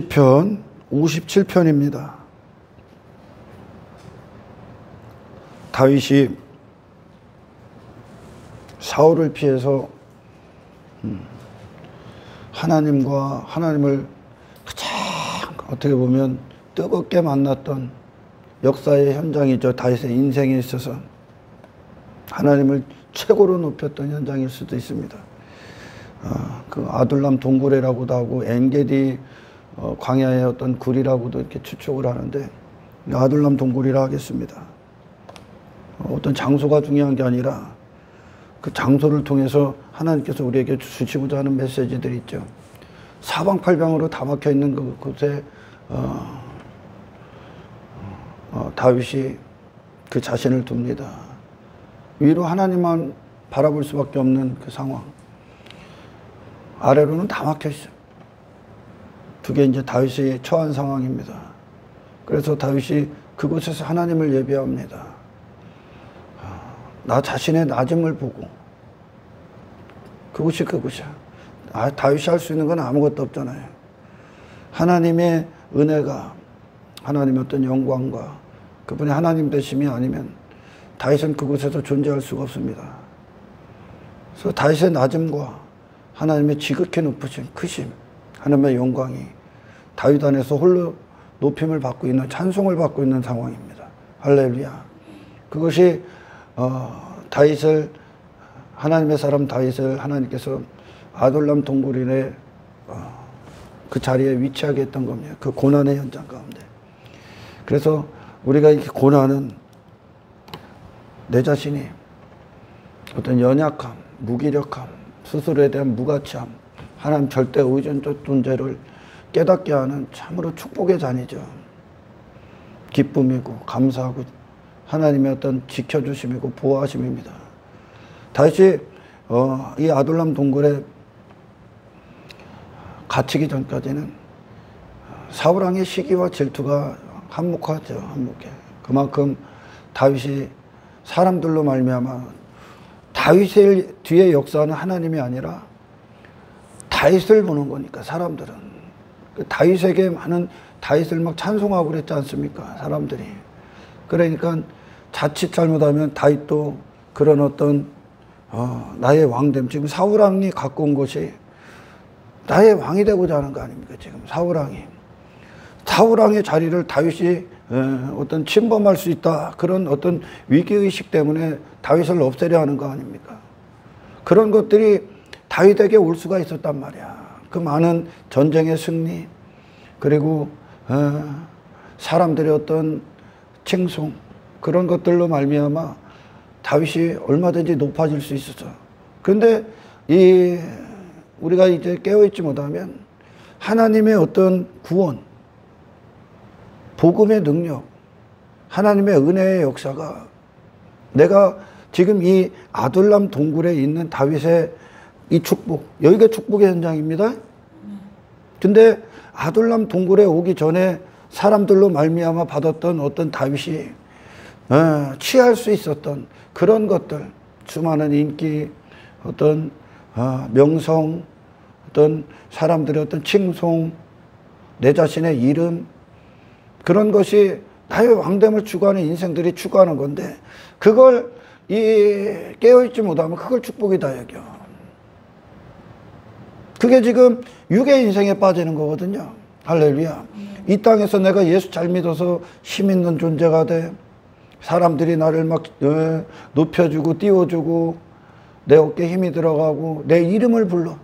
시편 57편입니다. 다윗이 사울을 피해서 하나님을 가장 어떻게 보면 뜨겁게 만났던 역사의 현장이죠. 다윗의 인생에 있어서 하나님을 최고로 높였던 현장일 수도 있습니다. 그 아둘람 동굴이라고도 하고 엔게디 광야의 어떤 굴이라고도 이렇게 추측을 하는데 아둘람 동굴이라 하겠습니다. 어떤 장소가 중요한 게 아니라 그 장소를 통해서 하나님께서 우리에게 주시고자 하는 메시지들이 있죠. 사방팔방으로 다 막혀 있는 그곳에 다윗이 그 자신을 둡니다. 위로 하나님만 바라볼 수밖에 없는 그 상황. 아래로는 다 막혀 있어요. 그게 이제 다윗이 처한 상황입니다. 그래서 다윗이 그곳에서 하나님을 예배합니다. 나 자신의 낮음을 보고 그곳이 그곳이야. 다윗이 할 수 있는 건 아무것도 없잖아요. 하나님의 은혜가, 하나님의 어떤 영광과 그분의 하나님 되심이 아니면 다윗은 그곳에서 존재할 수가 없습니다. 그래서 다윗의 낮음과 하나님의 지극히 높으신 크심, 하나님의 영광이 다윗 안에서 홀로 높임을 받고 있는, 찬송을 받고 있는 상황입니다. 할렐루야. 그것이 다윗을, 하나님의 사람 다윗을 하나님께서 아둘람 동굴인의 그 자리에 위치하게 했던 겁니다. 그 고난의 현장 가운데. 그래서 우리가 이렇게 고난은 내 자신이 어떤 연약함, 무기력함, 스스로에 대한 무가치함, 하나님 절대 의존적 존재를 깨닫게 하는 참으로 축복의 잔이죠. 기쁨이고 감사하고 하나님의 어떤 지켜주심이고 보호하심입니다. 다윗이 이 아둘람 동굴에 갇히기 전까지는 사울왕의 시기와 질투가 한몫하죠. 한몫해. 그만큼 다윗이 사람들로 말미암아 다윗의 뒤에 역사는 하나님이 아니라 다윗을 보는 거니까 사람들은 다윗에게 많은 다윗을 막 찬송하고 그랬지 않습니까? 사람들이. 그러니까 자칫 잘못하면 다윗도 그런 어떤 나의 왕됨, 지금 사울왕이 갖고 온 것이 나의 왕이 되고자 하는 거 아닙니까? 지금 사울왕의 자리를 다윗이 어떤 침범할 수 있다, 그런 어떤 위기의식 때문에 다윗을 없애려 하는 거 아닙니까? 그런 것들이 다윗에게 올 수가 있었단 말이야. 그 많은 전쟁의 승리, 그리고 사람들의 어떤 칭송, 그런 것들로 말미암아 다윗이 얼마든지 높아질 수 있었어. 그런데 우리가 이제 깨어있지 못하면 하나님의 어떤 구원, 복음의 능력, 하나님의 은혜의 역사가 내가 지금 이 아둘람 동굴에 있는 다윗의 이 축복, 여기가 축복의 현장입니다. 근데 아둘람 동굴에 오기 전에 사람들로 말미암아 받았던 어떤 다윗이 취할 수 있었던 그런 것들, 수많은 인기, 어떤 명성, 어떤 사람들의 어떤 칭송, 내 자신의 이름, 그런 것이 나의 왕됨을 추구하는 인생들이 추구하는 건데, 그걸 깨어있지 못하면 그걸 축복이다 여겨. 그게 지금 육의 인생에 빠지는 거거든요. 할렐루야. 이 땅에서 내가 예수 잘 믿어서 힘 있는 존재가 돼. 사람들이 나를 막 높여주고 띄워주고 내 어깨에 힘이 들어가고 내 이름을 불러.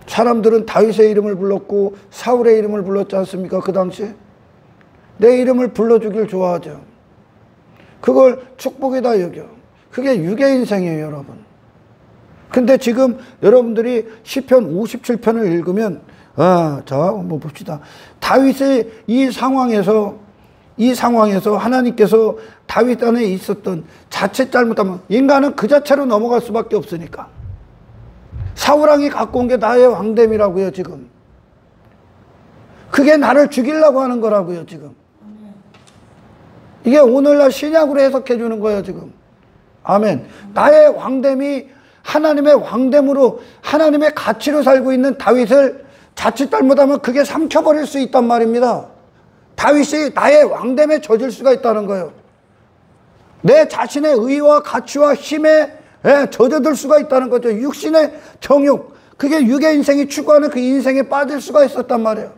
사람들은 다윗의 이름을 불렀고 사울의 이름을 불렀지 않습니까? 그 당시에. 내 이름을 불러주길 좋아하죠. 그걸 축복이다 여겨. 그게 육의 인생이에요, 여러분. 근데 지금 여러분들이 시편 57편을 읽으면 자, 한번 봅시다. 다윗의 이 상황에서 하나님께서 다윗 안에 있었던, 자칫 잘못하면 인간은 그 자체로 넘어갈 수밖에 없으니까. 사울왕이 갖고 온 게 나의 왕됨이라고요, 지금. 그게 나를 죽이려고 하는 거라고요, 지금. 이게 오늘날 신약으로 해석해 주는 거예요, 지금. 아멘. 나의 왕됨이 하나님의 왕됨으로, 하나님의 가치로 살고 있는 다윗을 자칫 잘못하면 그게 삼켜버릴 수 있단 말입니다. 다윗이 나의 왕됨에 젖을 수가 있다는 거예요. 내 자신의 의와 가치와 힘에 젖어들 수가 있다는 거죠. 육신의 정욕, 그게 육의 인생이 추구하는 그 인생에 빠질 수가 있었단 말이에요.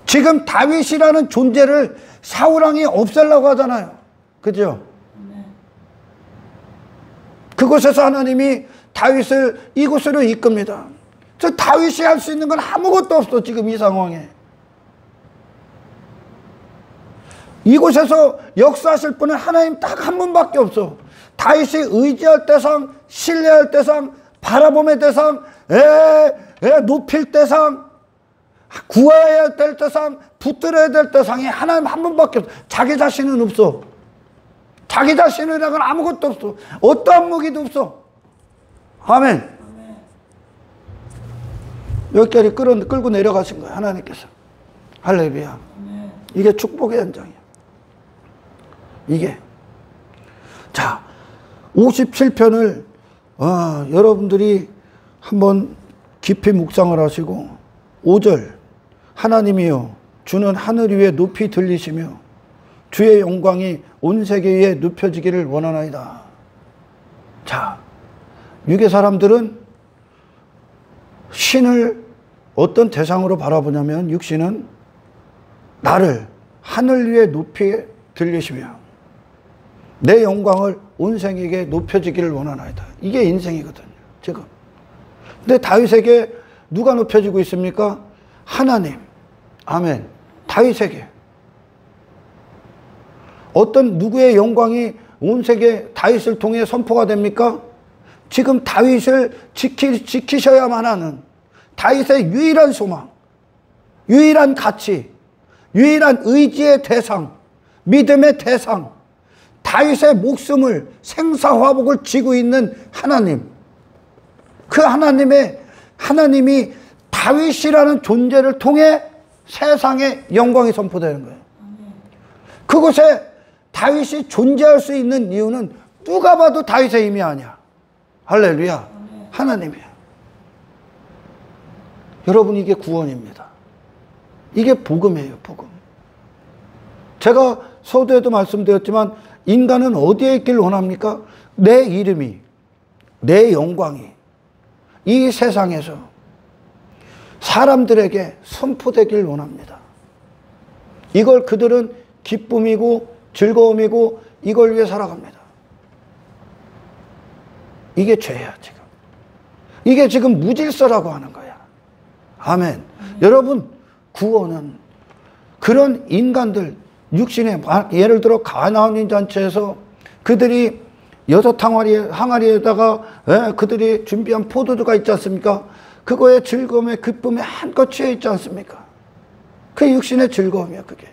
지금 다윗이라는 존재를 사울왕이 없애려고 하잖아요. 그죠? 그곳에서 하나님이 다윗을 이곳으로 이끕니다. 저 다윗이 할 수 있는 건 아무것도 없어. 지금 이 상황에. 이곳에서 역사하실 분은 하나님 딱 한 분밖에 없어. 다윗이 의지할 대상, 신뢰할 대상, 바라봄의 대상, 높일 대상, 구해야 될 대상, 붙들어야 될 대상이 하나님 한 분밖에 없어. 자기 자신은 없어. 자기 자신이라고는 아무것도 없어. 어떠한 무기도 없어. 아멘. 여기까지 끌고 내려가신 거예요. 하나님께서. 할렐루야. 이게 축복의 현장이에요. 이게. 자, 57편을 여러분들이 한번 깊이 묵상을 하시고 5절 하나님이여 주는 하늘 위에 높이 들리시며 주의 영광이 온 세계 위에 눕혀지기를 원하나이다. 자, 육의 사람들은 신을 어떤 대상으로 바라보냐면 육신은 나를 하늘 위에 높이 들리시며 내 영광을 온 세계에 높여지기를 원하나이다. 이게 인생이거든요. 지금. 근데 다윗에게 누가 높여지고 있습니까? 하나님. 아멘. 다윗에게. 어떤 누구의 영광이 온 세계 다윗을 통해 선포가 됩니까? 지금 다윗을 지키셔야만 하는 다윗의 유일한 소망, 유일한 가치, 유일한 의지의 대상, 믿음의 대상, 다윗의 목숨을 생사화복을 쥐고 있는 하나님. 그 하나님이 다윗이라는 존재를 통해 세상에 영광이 선포되는 거예요. 그곳에 다윗이 존재할 수 있는 이유는 누가 봐도 다윗의 힘이 아니야. 할렐루야. 하나님이야. 여러분, 이게 구원입니다. 이게 복음이에요. 복음. 제가 서두에도 말씀드렸지만 인간은 어디에 있길 원합니까? 내 이름이, 내 영광이 이 세상에서 사람들에게 선포되길 원합니다. 이걸 그들은 기쁨이고 즐거움이고 이걸 위해 살아갑니다. 이게 죄야, 지금. 이게 지금 무질서라고 하는 거야. 아멘. 여러분, 구원은 그런 인간들, 육신의, 예를 들어 가나안인 잔치에서 그들이 6항아리에다가 그들이 준비한 포도주가 있지 않습니까? 그거의 즐거움에 기쁨에 한껏 취해 있지 않습니까? 그 육신의 즐거움이야, 그게.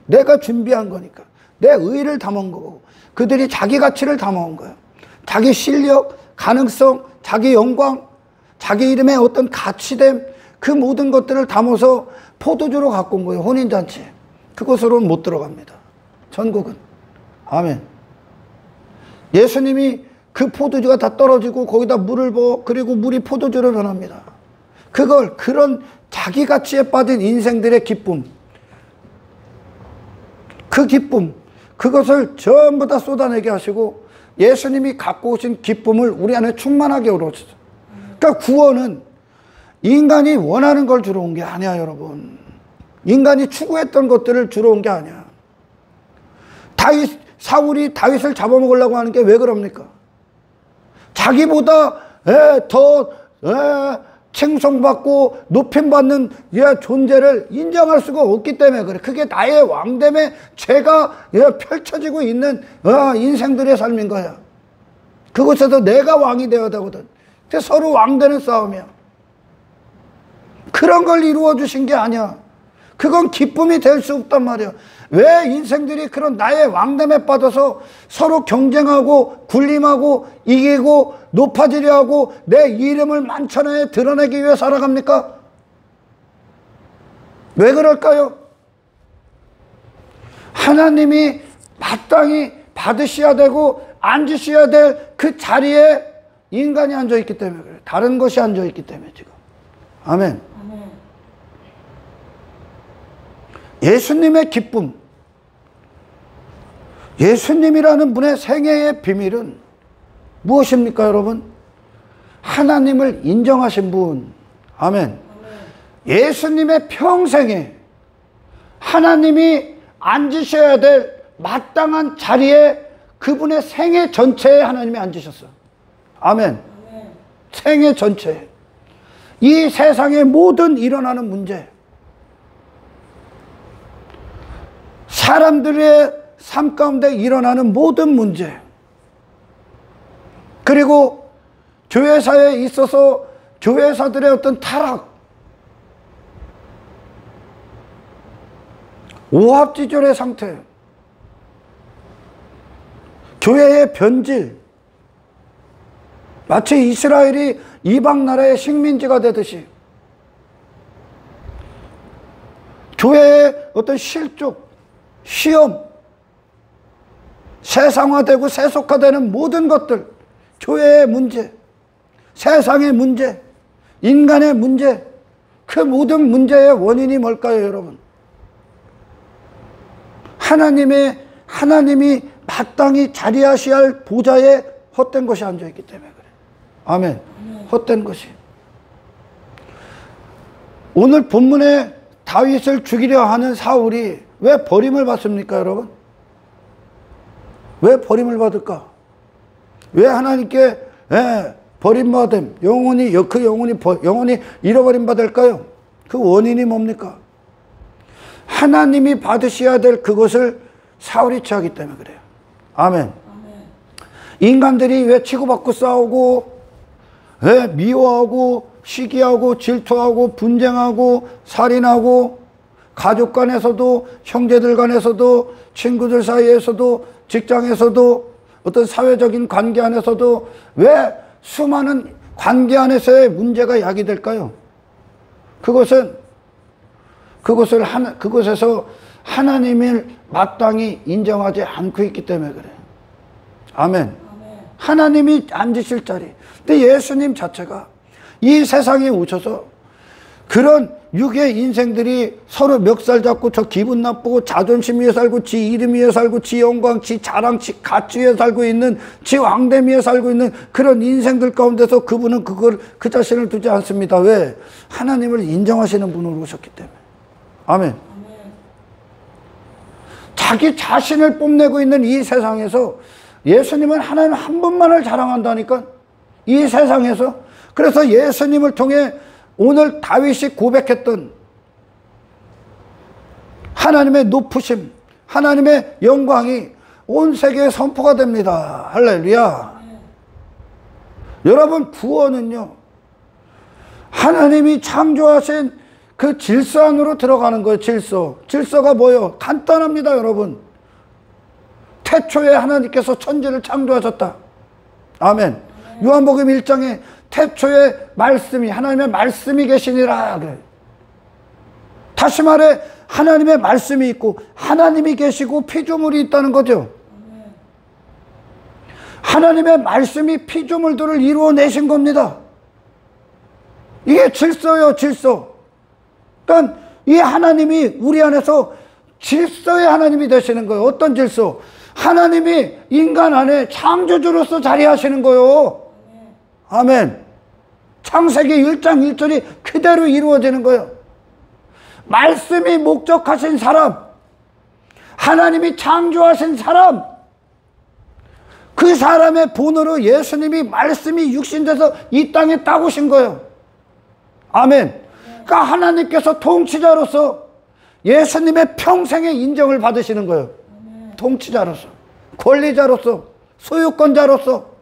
내가 준비한 거니까. 내 의를 담은 거고. 그들이 자기 가치를 담아온 거야. 자기 실력, 가능성, 자기 영광, 자기 이름의 어떤 가치됨, 그 모든 것들을 담아서 포도주로 갖고 온 거예요. 혼인잔치. 그곳으로는 못 들어갑니다. 천국은. 아멘. 예수님이 그 포도주가 다 떨어지고 거기다 물을 부어 그리고 물이 포도주로 변합니다. 그런 자기 가치에 빠진 인생들의 기쁨, 그 기쁨, 그것을 전부 다 쏟아내게 하시고 예수님이 갖고 오신 기쁨을 우리 안에 충만하게 오르셨어요. 그러니까 구원은 인간이 원하는 걸 주러 온 게 아니야, 여러분. 인간이 추구했던 것들을 주러 온 게 아니야. 사울이 다윗을 잡아먹으려고 하는 게 왜 그럽니까? 자기보다 더 칭송받고 높임받는 존재를 인정할 수가 없기 때문에 그래. 그게 나의 왕됨에 죄가 펼쳐지고 있는 인생들의 삶인 거야. 그곳에서 내가 왕이 되어야 되거든. 서로 왕되는 싸움이야. 그런 걸 이루어 주신 게 아니야. 그건 기쁨이 될 수 없단 말이야. 왜 인생들이 그런 나의 왕됨에 빠져서 서로 경쟁하고 군림하고 이기고 높아지려 하고 내 이름을 만천하에 드러내기 위해 살아갑니까? 왜 그럴까요? 하나님이 마땅히 받으셔야 되고 앉으셔야 될 그 자리에 인간이 앉아있기 때문에 그래요. 다른 것이 앉아있기 때문에 지금. 아멘. 예수님의 기쁨, 예수님이라는 분의 생애의 비밀은 무엇입니까, 여러분? 하나님을 인정하신 분. 아멘. 예수님의 평생에 하나님이 앉으셔야 될 마땅한 자리에 그분의 생애 전체에 하나님이 앉으셨어요. 아멘. 생애 전체에. 이 세상의 모든 일어나는 문제, 사람들의 삶 가운데 일어나는 모든 문제, 그리고 교회사에 있어서 교회사들의 어떤 타락, 오합지졸의 상태, 교회의 변질, 마치 이스라엘이 이방 나라의 식민지가 되듯이 교회의 어떤 실족, 시험, 세상화되고 세속화되는 모든 것들, 교회의 문제, 세상의 문제, 인간의 문제, 그 모든 문제의 원인이 뭘까요, 여러분? 하나님이 마땅히 자리하셔야 할 보좌에 헛된 것이 앉아있기 때문에 그래요. 아멘. 헛된 것이. 오늘 본문에 다윗을 죽이려 하는 사울이 왜 버림을 받습니까, 여러분? 왜 버림을 받을까? 왜 하나님께 버림받음, 영원히 잃어버림 받을까요? 그 원인이 뭡니까? 하나님이 받으셔야 될 그것을 사울이 취하기 때문에 그래요. 아멘. 인간들이 왜 치고받고 싸우고, 왜 미워하고, 시기하고, 질투하고, 분쟁하고, 살인하고, 가족 간에서도, 형제들 간에서도, 친구들 사이에서도, 직장에서도, 어떤 사회적인 관계 안에서도 왜 수많은 관계 안에서의 문제가 야기될까요? 그것에서 하나님을 마땅히 인정하지 않고 있기 때문에 그래요. 아멘. 하나님이 앉으실 자리. 근데 예수님 자체가 이 세상에 오셔서 그런 육의 인생들이 서로 멱살 잡고 저 기분 나쁘고 자존심 위에 살고 지 이름 위에 살고 지 영광, 지 자랑, 지 가치 위에 살고 있는, 지 왕됨 위에 살고 있는 그런 인생들 가운데서 그분은 그 자신을 두지 않습니다. 왜? 하나님을 인정하시는 분으로 오셨기 때문에. 아멘. 자기 자신을 뽐내고 있는 이 세상에서 예수님은 하나님 한 분만을 자랑한다니까, 이 세상에서. 그래서 예수님을 통해 오늘 다윗이 고백했던 하나님의 높으심, 하나님의 영광이 온 세계에 선포가 됩니다. 할렐루야. 여러분, 구원은요, 하나님이 창조하신 그 질서 안으로 들어가는 거예요. 질서가 뭐예요? 간단합니다, 여러분. 태초에 하나님께서 천지를 창조하셨다. 아멘. 요한복음 1장에 태초에 말씀이, 하나님의 말씀이 계시니라 그래. 다시 말해 하나님의 말씀이 있고 하나님이 계시고 피조물이 있다는 거죠. 하나님의 말씀이 피조물들을 이루어내신 겁니다. 이게 질서예요, 질서. 그러니까 이 하나님이 우리 안에서 질서의 하나님이 되시는 거예요. 어떤 질서? 하나님이 인간 안에 창조주로서 자리하시는 거예요. 아멘. 창세기 1장 1절이 그대로 이루어지는 거예요. 말씀이 목적하신 사람, 하나님이 창조하신 사람, 그 사람의 본으로 예수님이 말씀이 육신돼서 이 땅에 딱 오신 거예요. 아멘. 그러니까 하나님께서 통치자로서 예수님의 평생의 인정을 받으시는 거예요. 통치자로서, 권리자로서, 소유권자로서.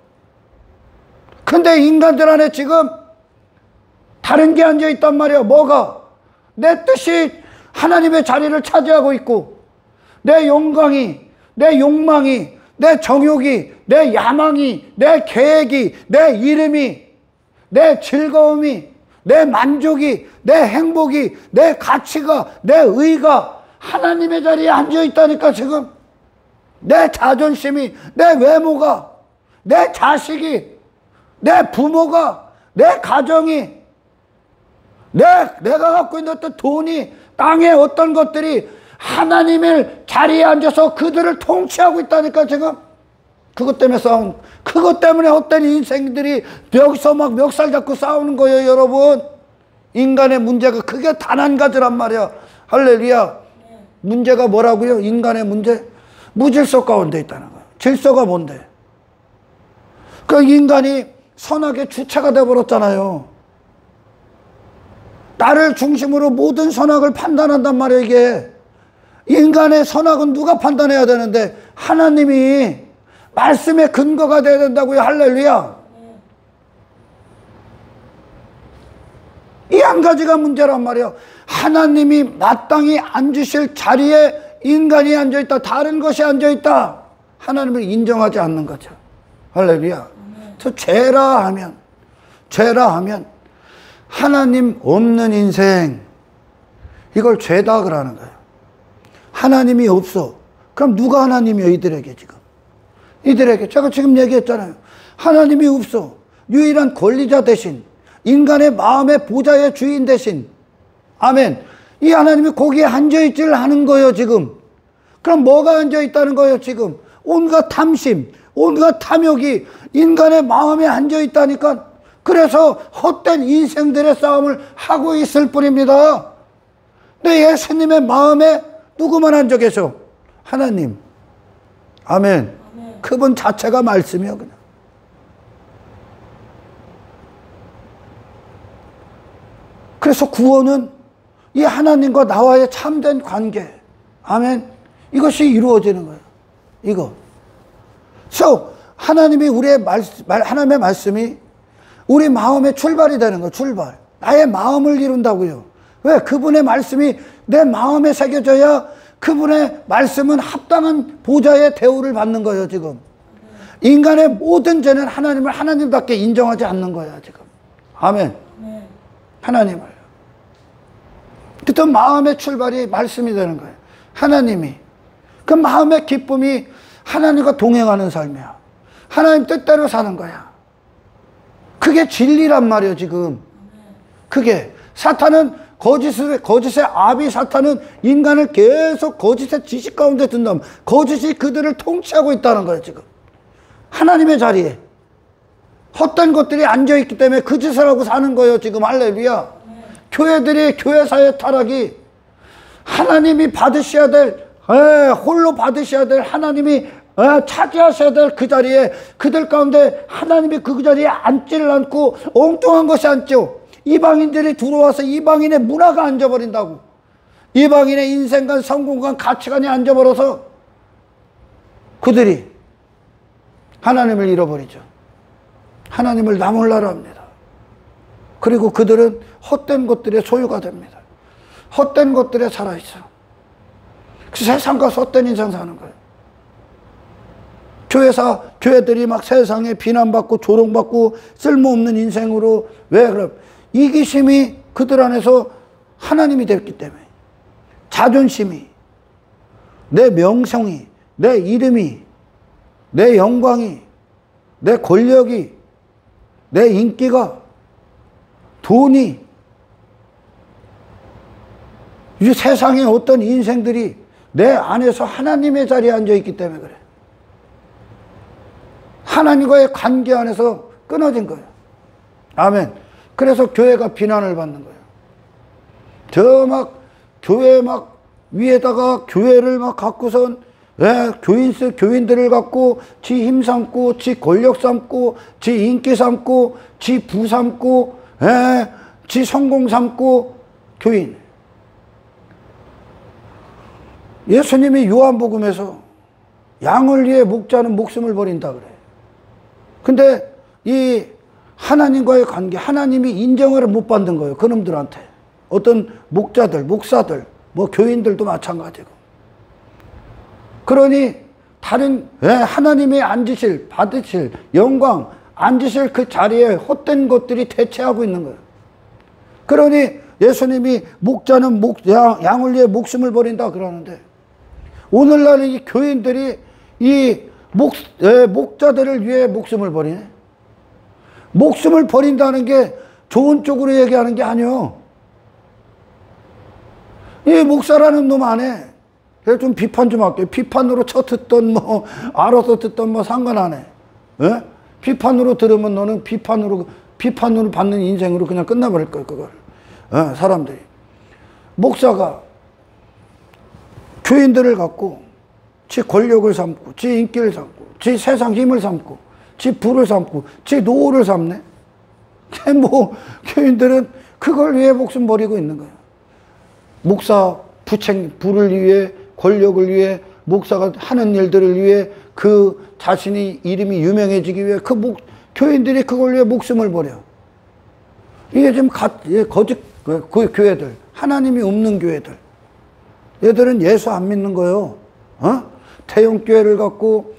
근데 인간들 안에 지금 다른 게 앉아 있단 말이야. 뭐가? 내 뜻이 하나님의 자리를 차지하고 있고, 내 영광이, 내 욕망이, 내 정욕이, 내 야망이, 내 계획이, 내 이름이, 내 즐거움이, 내 만족이, 내 행복이, 내 가치가, 내 의가 하나님의 자리에 앉아 있다니까. 지금 내 자존심이, 내 외모가, 내 자식이, 내 부모가, 내 가정이, 내가 갖고 있는 어떤 돈이, 땅의 어떤 것들이 하나님의 자리에 앉아서 그들을 통치하고 있다니까. 지금 그것 때문에 싸우는, 그것 때문에 헛된 인생들이 여기서 막 멱살 잡고 싸우는 거예요. 여러분, 인간의 문제가 그게 단 한 가지란 말이야. 할렐루야. 문제가 뭐라고요? 인간의 문제? 무질서 가운데 있다는 거예요. 질서가 뭔데? 그 인간이 선악의 주체가 되어버렸잖아요. 나를 중심으로 모든 선악을 판단한단 말이에요. 이게 인간의 선악은 누가 판단해야 되는데 하나님이 말씀의 근거가 돼야 된다고요. 할렐루야. 이 한 가지가 문제란 말이에요. 하나님이 마땅히 앉으실 자리에 인간이 앉아있다, 다른 것이 앉아있다, 하나님을 인정하지 않는 거죠. 할렐루야. 저 죄라 하면 하나님 없는 인생, 이걸 죄다 그러는 거예요. 하나님이 없어. 그럼 누가 하나님이요? 이들에게 지금. 이들에게 제가 지금 얘기했잖아요. 하나님이 없어. 유일한 권리자 대신, 인간의 마음의 보좌의 주인 대신, 아멘, 이 하나님이 거기에 앉아있지를 않은 거예요. 지금. 그럼 뭐가 앉아있다는 거예요? 지금 온갖 탐심, 온갖 탐욕이 인간의 마음에 앉아있다니까. 그래서 헛된 인생들의 싸움을 하고 있을 뿐입니다. 근데 예수님의 마음에 누구만 앉아 계셔? 하나님. 아멘. 그분 자체가 말씀이요. 그냥. 그래서 구원은 이 하나님과 나와의 참된 관계, 아멘, 이것이 이루어지는 거예요. 이거. 그래서 하나님이 하나님의 말씀이 우리 마음의 출발이 되는 거예요. 출발. 나의 마음을 이룬다고요. 왜? 그분의 말씀이 내 마음에 새겨져야 그분의 말씀은 합당한 보좌의 대우를 받는 거예요. 지금 인간의 모든 죄는 하나님을 하나님답게 인정하지 않는 거야. 지금. 아멘. 하나님을. 그때 마음의 출발이 말씀이 되는 거예요. 하나님이. 그 마음의 기쁨이 하나님과 동행하는 삶이야. 하나님 뜻대로 사는 거야. 그게 진리란 말이에요. 지금. 그게. 사탄은 거짓의 아비 사탄은 인간을 계속 거짓의 지식 가운데 둔다면 거짓이 그들을 통치하고 있다는 거예요. 지금. 하나님의 자리에 헛된 것들이 앉아있기 때문에 그 짓을 하고 사는 거예요. 지금. 할렐루야. 교회들이, 교회사의 타락이 하나님이 받으셔야 될, 홀로 받으셔야 될, 하나님이 차지하셔야 될 그 자리에, 그들 가운데 하나님이 그 자리에 앉지를 않고 엉뚱한 것이 앉죠. 이방인들이 들어와서 이방인의 문화가 앉아버린다고. 이방인의 인생관, 성공관, 가치관이 앉아버려서 그들이 하나님을 잃어버리죠. 하나님을 나 몰라라 합니다. 그리고 그들은 헛된 것들의 소유가 됩니다. 헛된 것들에 살아있어. 그 세상과 헛된 인생 사는 거예요. 교회들이 막 세상에 비난받고 조롱받고 쓸모없는 인생으로. 왜 그럼? 이기심이 그들 안에서 하나님이 됐기 때문에. 자존심이, 내 명성이, 내 이름이, 내 영광이, 내 권력이, 내 인기가, 돈이, 이 세상의 어떤 인생들이 내 안에서 하나님의 자리에 앉아있기 때문에 그래. 하나님과의 관계 안에서 끊어진 거예요. 아멘. 그래서 교회가 비난을 받는 거예요. 저 막 교회 막 위에다가 교회를 막 갖고선 교인들을 갖고 지 힘 삼고 지 권력 삼고 지 인기 삼고 지 부 삼고 지 성공 삼고 교인. 예수님이 요한복음에서 양을 위해 목자는 목숨을 버린다 그래. 근데 이 하나님과의 관계, 하나님이 인정을 못 받는 거예요. 그놈들한테. 어떤 목자들, 목사들, 뭐 교인들도 마찬가지고. 그러니 다른 하나님이 앉으실, 받으실 영광, 앉으실 그 자리에 헛된 것들이 대체하고 있는 거예요. 그러니 예수님이 목자는 양을 위해 목숨을 버린다 그러는데, 오늘날 이 교인들이 이 목자들을 위해 목숨을 버리네. 목숨을 버린다는 게 좋은 쪽으로 얘기하는 게 아니요. 이 목사라는 놈 안에 그래서 좀 비판 좀 할게요. 비판으로 듣던 뭐 알아서 듣던 뭐 상관 안 해. 예? 비판으로 들으면 너는 비판으로 받는 인생으로 그냥 끝나버릴 거야 그걸. 예, 사람들이. 목사가 교인들을 갖고 지 권력을 삼고 지 인기를 삼고 지 세상 힘을 삼고 지 부를 삼고 지 노후를 삼네. 뭐 교인들은 그걸 위해 목숨 버리고 있는 거야. 목사 부를 위해 권력을 위해 목사가 하는 일들을 위해 그 자신이 이름이 유명해지기 위해 교인들이 그걸 위해 목숨을 버려. 이게 지금 거짓 그 교회들, 하나님이 없는 교회들. 얘들은 예수 안 믿는 거예요. 태용교회를 갖고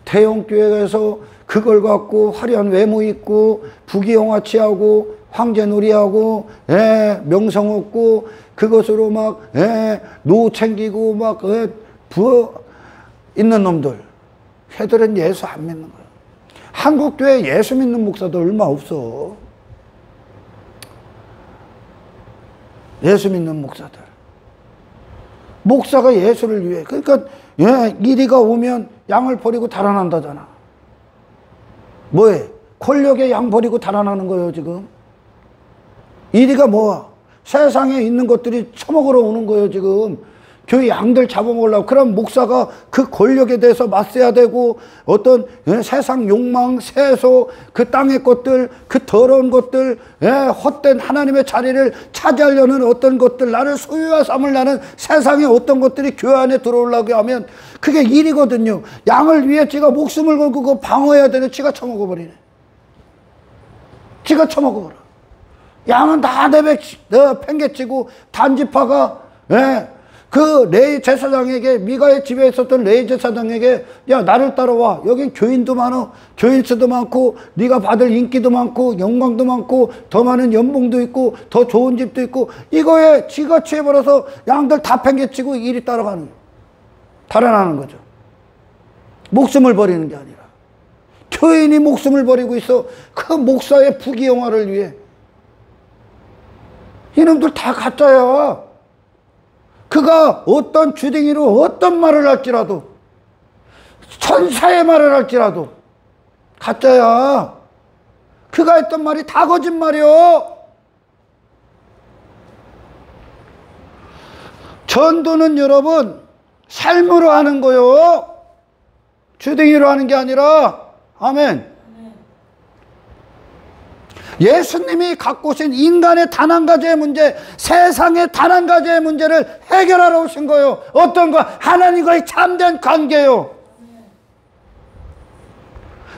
태용교회에서 그걸 갖고 화려한 외모 있고 부귀영화 취하고 황제놀이하고 명성 얻고 그것으로 막 노 챙기고 막 부어 있는 놈들. 걔들은 예수 안 믿는 거예요. 한국교회 예수 믿는 목사도 얼마 없어. 예수 믿는 목사들. 목사가 예수를 위해. 그러니까 이리가 오면 양을 버리고 달아난다잖아. 뭐해? 권력에 양 버리고 달아나는 거예요 지금. 이리가 뭐야? 세상에 있는 것들이 처먹으러 오는 거예요 지금. 교회 양들 잡아먹으려고. 그럼 목사가 그 권력에 대해서 맞서야 되고 어떤 세상 욕망, 세소, 그 땅의 것들, 그 더러운 것들, 헛된 하나님의 자리를 차지하려는 어떤 것들, 나를 소유와 삼으려는 세상의 어떤 것들이 교회 안에 들어오려고 하면 그게 일이거든요. 양을 위해 지가 목숨을 걸고 그거 방어해야 되는 지가 처먹어버리네. 지가 처먹어버려. 양은 다 팽개치고 단지파가 그 레위 제사장에게, 미가의 집에 있었던 레위 제사장에게, 야 나를 따라와. 여긴 교인도 많아, 교인수도 많고 네가 받을 인기도 많고 영광도 많고 더 많은 연봉도 있고 더 좋은 집도 있고, 이거에 지가 취해버려서 양들 다 팽개치고 이리 따라가는 거예요. 달아나는 거죠. 목숨을 버리는 게 아니라 교인이 목숨을 버리고 있어. 그 목사의 부귀영화를 위해. 이놈들 다 가짜야. 그가 어떤 주댕이로 어떤 말을 할지라도, 천사의 말을 할지라도 가짜야. 그가 했던 말이 다 거짓말이요. 전도는 여러분 삶으로 하는 거요. 주댕이로 하는 게 아니라. 아멘. 예수님이 갖고 오신 인간의 단 한 가지의 문제, 세상의 단 한 가지의 문제를 해결하러 오신 거예요. 어떤 거? 하나님과의 참된 관계요.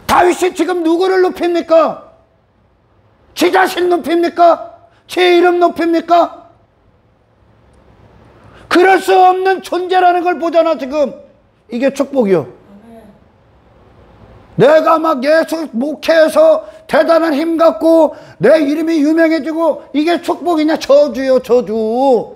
다윗이 지금 누구를 높입니까? 지 자신 높입니까? 제 이름 높입니까? 그럴 수 없는 존재라는 걸 보잖아 지금. 이게 축복이요. 내가 막 예수 목회해서 대단한 힘 갖고 내 이름이 유명해지고, 이게 축복이냐? 저주요, 저주.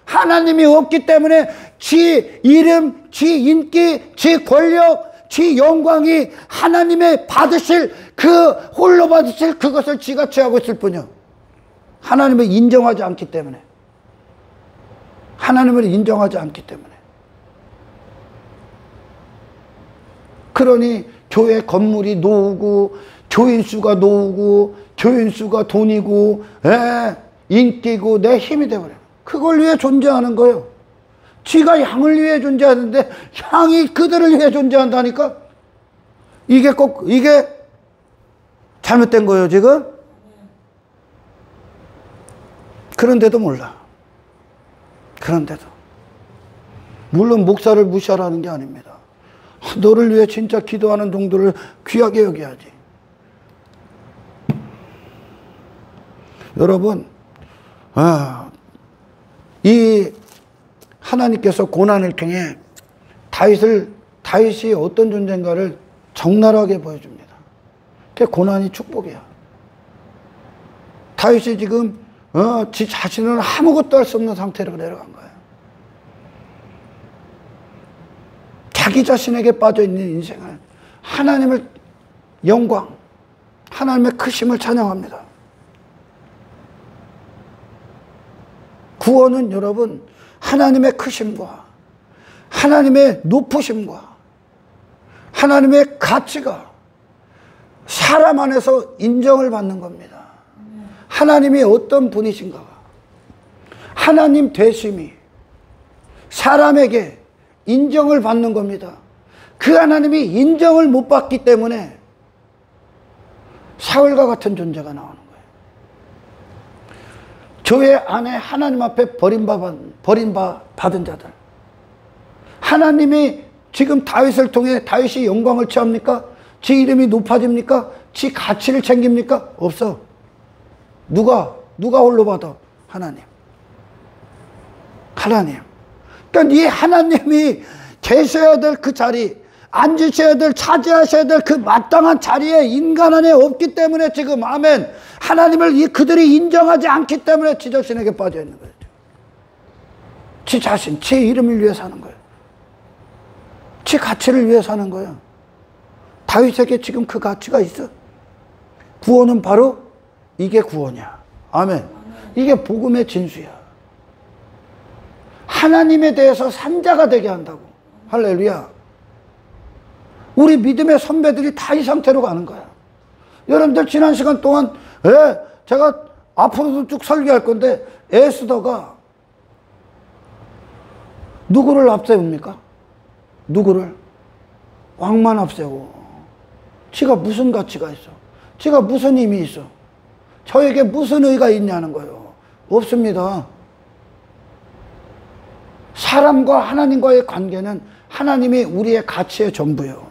하나님이 없기 때문에 지 이름, 지 인기, 지 권력, 지 영광이 하나님의 받으실 그 홀로 받으실 그것을 지가 취하고 있을 뿐이요. 하나님을 인정하지 않기 때문에. 하나님을 인정하지 않기 때문에. 그러니 교회 건물이 노후고 교인 수가 노후고 교인 수가 돈이고 인기고 내 힘이 되어버려요. 그걸 위해 존재하는 거예요. 지가 양을 위해 존재하는데 양이 그들을 위해 존재한다니까. 이게 잘못된 거예요 지금. 그런데도 몰라. 그런데도. 물론 목사를 무시하라는 게 아닙니다. 너를 위해 진짜 기도하는 동들을 귀하게 여겨야지. 여러분, 이 하나님께서 고난을 통해 다윗이 어떤 존재인가를 적나라하게 보여줍니다. 그 고난이 축복이야. 다윗이 지금 지 자신은 아무것도 할 수 없는 상태로 내려간 거야. 자기 자신에게 빠져있는 인생을 하나님을 영광, 하나님의 크심을 찬양합니다. 구원은 여러분 하나님의 크심과 하나님의 높으심과 하나님의 가치가 사람 안에서 인정을 받는 겁니다. 하나님이 어떤 분이신가, 하나님 되심이 사람에게 인정을 받는 겁니다. 그 하나님이 인정을 못 받기 때문에 사울과 같은 존재가 나오는 거예요. 교회 안에 하나님 앞에 버림받은 자들, 하나님이 지금 다윗을 통해 다윗이 영광을 취합니까? 지 이름이 높아집니까? 지 가치를 챙깁니까? 없어. 누가 홀로 받아? 하나님. 그러니까 이 하나님이 계셔야 될 그 자리, 앉으셔야 될, 차지하셔야 될 그 마땅한 자리에 인간 안에 없기 때문에 지금 아멘, 하나님을 그들이 인정하지 않기 때문에 지적신에게 빠져 있는 거예요. 지 자신, 지 이름을 위해 사는 거예요. 지 가치를 위해 사는 거예요. 다윗에게 지금 그 가치가 있어. 구원은 바로 이게 구원이야. 아멘. 이게 복음의 진수야. 하나님에 대해서 산자가 되게 한다고. 할렐루야. 우리 믿음의 선배들이 다 이 상태로 가는 거야. 여러분들 지난 시간 동안 제가 앞으로도 쭉 설교할 건데 에스더가 누구를 앞세웁니까? 누구를? 왕만 앞세워. 지가 무슨 가치가 있어? 지가 무슨 힘이 있어? 저에게 무슨 의가 있냐는 거예요. 없습니다. 사람과 하나님과의 관계는 하나님이 우리의 가치의 전부예요.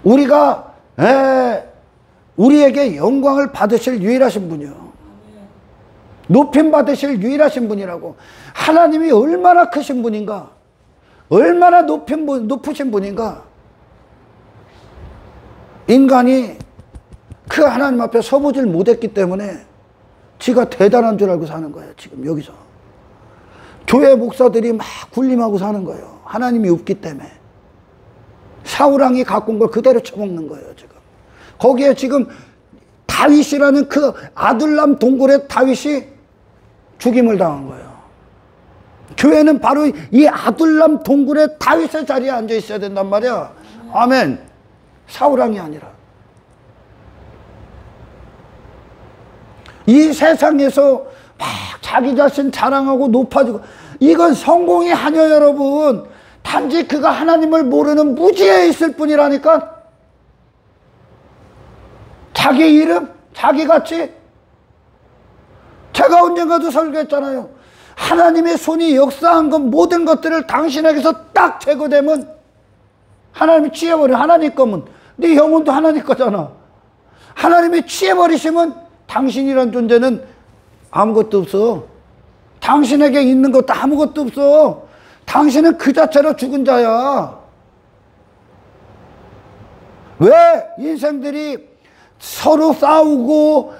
우리가 우리에게 영광을 받으실 유일하신 분이요. 높임 받으실 유일하신 분이라고. 하나님이 얼마나 크신 분인가, 얼마나 높으신 분인가. 인간이 그 하나님 앞에 서보질 못했기 때문에 지가 대단한 줄 알고 사는 거예요. 지금 여기서 교회 목사들이 막 군림하고 사는 거예요. 하나님이 없기 때문에. 사울왕이 갖고 온 걸 그대로 처먹는 거예요. 지금 거기에 지금 다윗이라는 그 아둘람 동굴의 다윗이 죽임을 당한 거예요. 교회는 바로 이 아둘람 동굴의 다윗의 자리에 앉아 있어야 된단 말이야. 아멘. 사울왕이 아니라. 이 세상에서 막 자기 자신 자랑하고 높아지고, 이건 성공이 아니에요. 여러분, 단지 그가 하나님을 모르는 무지에 있을 뿐이라니까. 자기 이름, 자기 가치. 제가 언젠가도 설교했잖아요. 하나님의 손이 역사한 것, 모든 것들을 당신에게서 딱 제거되면 하나님이 취해버려. 하나님 거면 네 영혼도 하나님 거잖아. 하나님이 취해버리시면 당신이란 존재는 아무것도 없어. 당신에게 있는 것도 아무것도 없어. 당신은 그 자체로 죽은 자야. 왜 인생들이 서로 싸우고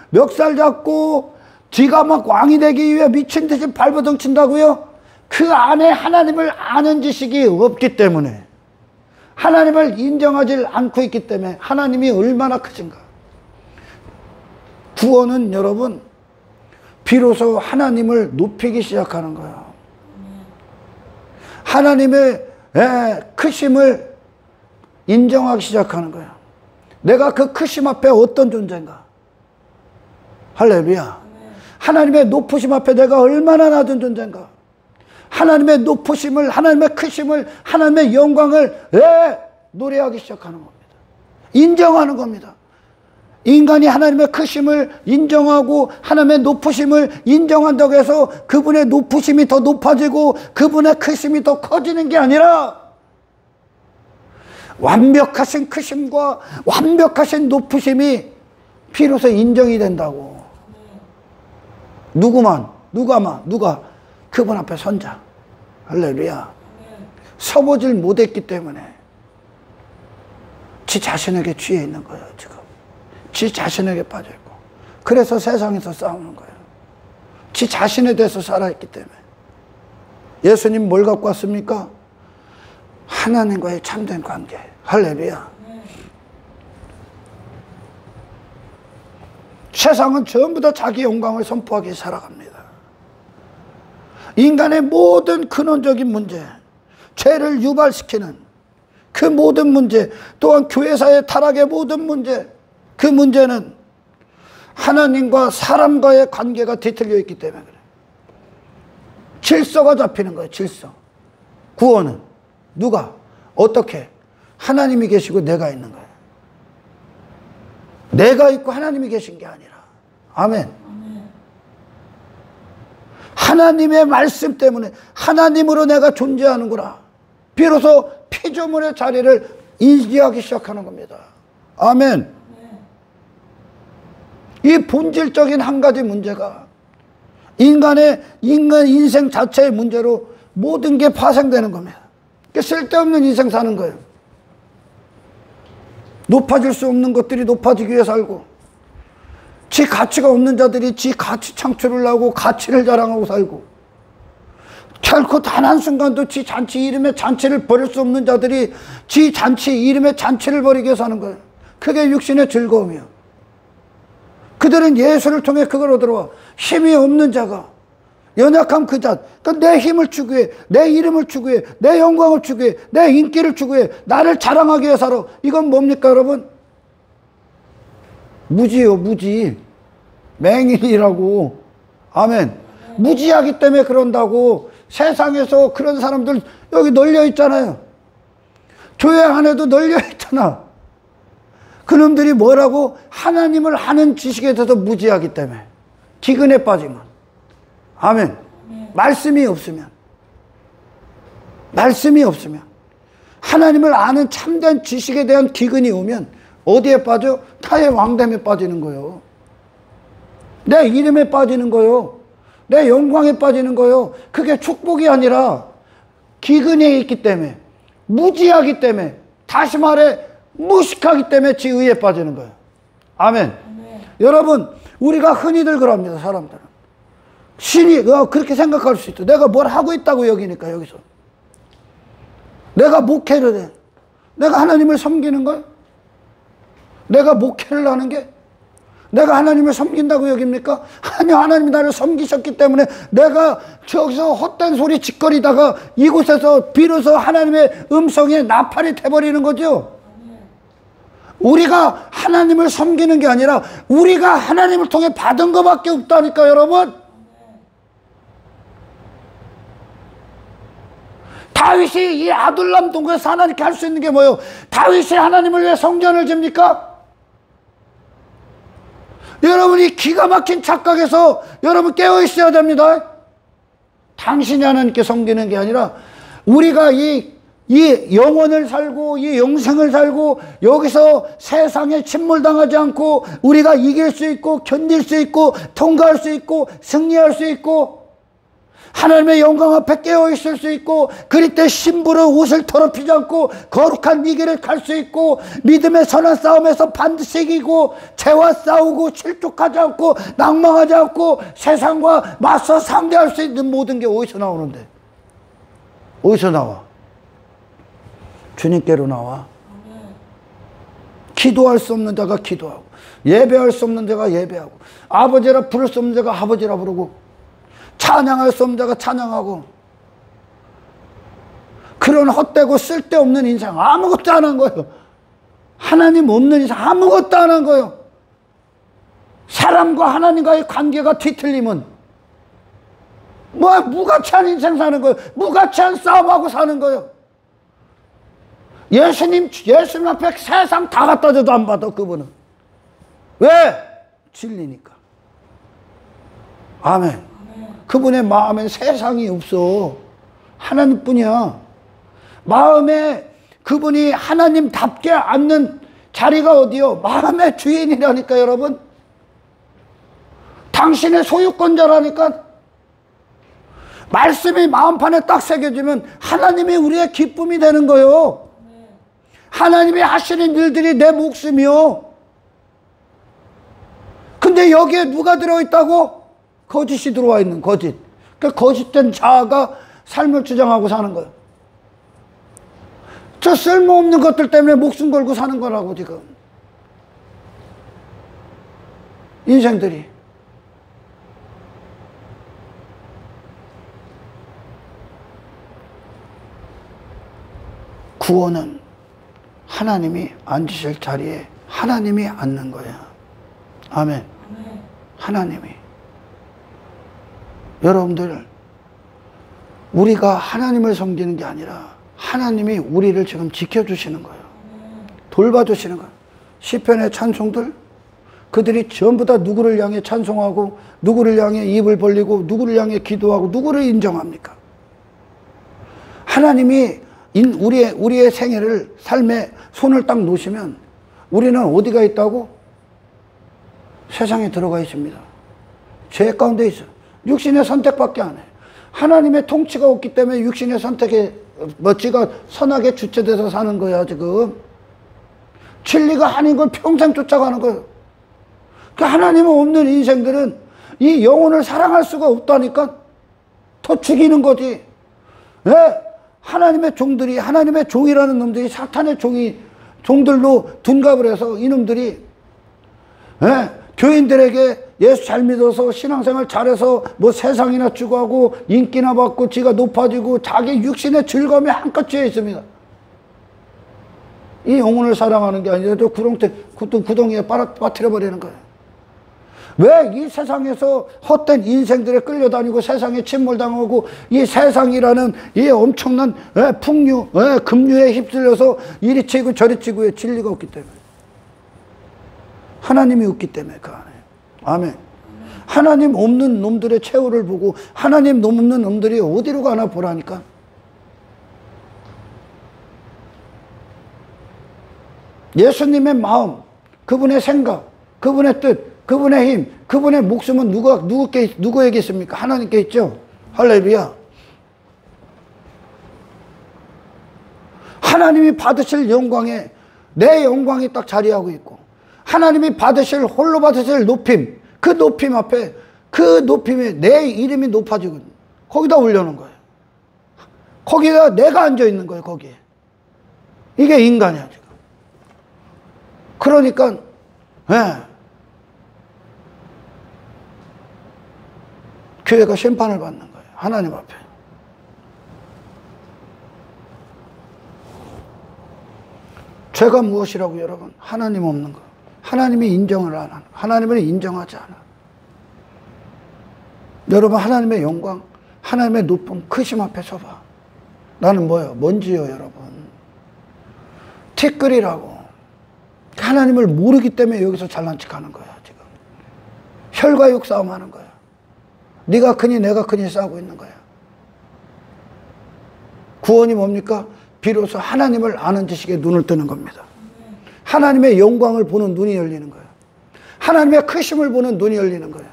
멱살 잡고 지가 막 왕이 되기 위해 미친 듯이 발버둥 친다고요? 그 안에 하나님을 아는 지식이 없기 때문에, 하나님을 인정하지 않고 있기 때문에. 하나님이 얼마나 크신가. 구원은 여러분 비로소 하나님을 높이기 시작하는 거예요. 하나님의 크심을 인정하기 시작하는 거예요. 내가 그 크심 앞에 어떤 존재인가. 할렐루야. 하나님의 높으심 앞에 내가 얼마나 낮은 존재인가. 하나님의 높으심을, 하나님의 크심을, 하나님의 영광을 노래하기 시작하는 겁니다. 인정하는 겁니다. 인간이 하나님의 크심을 인정하고 하나님의 높으심을 인정한다고 해서 그분의 높으심이 더 높아지고 그분의 크심이 더 커지는 게 아니라, 완벽하신 크심과 완벽하신 높으심이 비로소 인정이 된다고. 누가 그분 앞에 선자. 할렐루야. 서보질 못했기 때문에 지 자신에게 취해 있는 거예요. 지금 지 자신에게 빠져 있고, 그래서 세상에서 싸우는 거예요. 지 자신에 대해서 살아있기 때문에. 예수님 뭘 갖고 왔습니까? 하나님과의 참된 관계. 할렐루야. 세상은 전부 다 자기 영광을 선포하기 살아갑니다. 인간의 모든 근원적인 문제, 죄를 유발시키는 그 모든 문제, 또한 교회사의 타락의 모든 문제, 그 문제는 하나님과 사람과의 관계가 뒤틀려 있기 때문에 그래요. 질서가 잡히는 거예요. 질서. 구원은 누가 어떻게? 하나님이 계시고 내가 있는 거예요. 내가 있고 하나님이 계신 게 아니라. 아멘. 하나님의 말씀 때문에 하나님으로 내가 존재하는구나. 비로소 피조물의 자리를 인지하기 시작하는 겁니다. 아멘. 이 본질적인 한 가지 문제가 인간 인생 자체의 문제로 모든 게 파생되는 겁니다. 쓸데없는 인생 사는 거예요. 높아질 수 없는 것들이 높아지기 위해 살고, 지 가치가 없는 자들이 지 가치 창출을 하고 가치를 자랑하고 살고, 결코 단 한순간도 지 잔치 이름의 잔치를 버릴 수 없는 자들이 지 잔치 이름의 잔치를 버리기 위해 사는 거예요. 그게 육신의 즐거움이에요. 그들은 예수를 통해 그걸 얻으러 힘이 없는 자가, 연약한 그 자, 그러니까 내 힘을 추구해, 내 이름을 추구해, 내 영광을 추구해, 내 인기를 추구해, 나를 자랑하기 위해 살아. 이건 뭡니까 여러분? 무지요, 무지. 맹인이라고. 아멘. 무지하기 때문에 그런다고. 세상에서 그런 사람들 여기 널려 있잖아요. 교회 안에도 널려 있잖아. 그놈들이 뭐라고? 하나님을 아는 지식에 대해서 무지하기 때문에. 기근에 빠지면. 아멘. 말씀이 없으면. 말씀이 없으면. 하나님을 아는 참된 지식에 대한 기근이 오면 어디에 빠져? 타의 왕됨에 빠지는 거예요. 내 이름에 빠지는 거예요. 내 영광에 빠지는 거예요. 그게 축복이 아니라 기근에 있기 때문에, 무지하기 때문에, 다시 말해 무식하기 때문에 지의에 빠지는 거예요. 아멘. 여러분, 우리가 흔히들 그럽니다. 사람들은 신이 그렇게 생각할 수 있다. 내가 뭘 하고 있다고 여기니까. 여기서 내가 목회를 해, 내가 하나님을 섬기는 거예요. 내가 목회를 하는 게 내가 하나님을 섬긴다고 여깁니까? 아니요, 하나님이 나를 섬기셨기 때문에 내가 저기서 헛된 소리 짓거리다가 이곳에서 비로소 하나님의 음성에 나팔이 돼버리는 거죠. 우리가 하나님을 섬기는 게 아니라 우리가 하나님을 통해 받은 것밖에 없다니까. 여러분, 다윗이 이 아둘람 동굴에서 하나님께 할 수 있는 게 뭐예요? 다윗이 하나님을 위해 성전을 집니까? 여러분이 기가 막힌 착각에서 여러분 깨어 있어야 됩니다. 당신이 하나님께 섬기는 게 아니라 우리가 이 영혼을 살고 이 영생을 살고 여기서 세상에 침몰당하지 않고 우리가 이길 수 있고 견딜 수 있고 통과할 수 있고 승리할 수 있고 하나님의 영광 앞에 깨어 있을 수 있고, 그리 때 심부름 옷을 더럽히지 않고 거룩한 네 길을 갈 수 있고, 믿음의 선한 싸움에서 반드시 이기고, 죄와 싸우고 실족하지 않고 낭망하지 않고 세상과 맞서 상대할 수 있는 모든 게 어디서 나오는데? 어디서 나와? 주님께로 나와. 기도할 수 없는 자가 기도하고, 예배할 수 없는 자가 예배하고, 아버지라 부를 수 없는 자가 아버지라 부르고, 찬양할 수 없는 자가 찬양하고, 그런 헛되고 쓸데없는 인생 아무것도 안 한 거예요. 하나님 없는 인생 아무것도 안 한 거예요. 사람과 하나님과의 관계가 뒤틀리면 무가치한 인생 사는 거예요. 무가치한 싸움하고 사는 거예요. 예수님 앞에 세상 다 갖다 줘도 안 받아. 그분은 왜? 진리니까. 아멘. 그분의 마음에 세상이 없어. 하나님뿐이야. 마음에 그분이 하나님답게 앉는 자리가 어디요? 마음의 주인이라니까. 여러분, 당신의 소유권자라니까. 말씀이 마음판에 딱 새겨지면 하나님이 우리의 기쁨이 되는 거예요. 하나님이 하시는 일들이 내 몫이요. 근데 여기에 누가 들어있다고? 거짓이 들어와 있는 거짓. 그 거짓된 자아가 삶을 주장하고 사는 거예요. 저 쓸모없는 것들 때문에 목숨 걸고 사는 거라고 지금. 인생들이. 구원은 하나님이 앉으실 자리에 하나님이 앉는 거야. 아멘. 하나님이. 여러분들, 우리가 하나님을 섬기는 게 아니라 하나님이 우리를 지금 지켜주시는 거예요. 돌봐주시는 거예요. 시편의 찬송들, 그들이 전부 다 누구를 향해 찬송하고 누구를 향해 입을 벌리고 누구를 향해 기도하고 누구를 인정합니까? 하나님이 우리의 생애를, 삶에 손을 딱 놓으시면 우리는 어디가 있다고? 세상에 들어가 있습니다. 죄 가운데 있어. 육신의 선택밖에 안 해. 하나님의 통치가 없기 때문에 육신의 선택에 지가 선하게 주체돼서 사는 거야 지금. 진리가 아닌 걸 평생 쫓아가는 거예요. 하나님 없는 인생들은 이 영혼을 사랑할 수가 없다니까. 더 죽이는 거지. 왜? 하나님의 종들이, 하나님의 종이라는 놈들이 사탄의 종들로 둔갑을 해서 이놈들이 교인들에게 예수 잘 믿어서 신앙생활 잘해서 뭐 세상이나 추구하고 인기나 받고 지가 높아지고 자기 육신의 즐거움에 한껏 쥐어 있습니다. 이 영혼을 사랑하는 게 아니라 저 구덩이에 빠뜨려 버리는 거예요. 왜? 이 세상에서 헛된 인생들에 끌려다니고 세상에 침몰당하고 이 세상이라는 이 엄청난 풍류, 급류에 휩쓸려서 이리 치고 저리 치고의 진리가 없기 때문에. 하나님이 없기 때문에 그 안에. 아멘. 하나님 없는 놈들의 최후를 보고 하나님 없는 놈들이 어디로 가나 보라니까. 예수님의 마음, 그분의 생각, 그분의 뜻, 그분의 힘, 그분의 목숨은 누구에게 있습니까? 하나님께 있죠. 할렐루야. 하나님이 받으실 영광에 내 영광이 딱 자리하고 있고, 하나님이 홀로 받으실 높임, 그 높임 앞에, 그 높임에 내 이름이 높아지고 거기다 올려놓은 거예요. 거기다 내가 앉아있는 거예요. 거기에. 이게 인간이야 지금. 그러니까 교회가 심판을 받는 거예요. 하나님 앞에. 죄가 무엇이라고 여러분? 하나님 없는 거. 하나님이 인정을 안 하는, 하나님을 인정하지 않아. 여러분, 하나님의 영광, 하나님의 높음, 크심 앞에 서봐. 나는 뭐예요? 먼지요, 여러분. 티끌이라고. 하나님을 모르기 때문에 여기서 잘난 척 하는 거야, 지금. 혈과 육 싸움 하는 거야. 네가 크니 내가 크니 싸우고 있는 거야. 구원이 뭡니까? 비로소 하나님을 아는 지식에 눈을 뜨는 겁니다. 하나님의 영광을 보는 눈이 열리는 거예요. 하나님의 크심을 보는 눈이 열리는 거예요.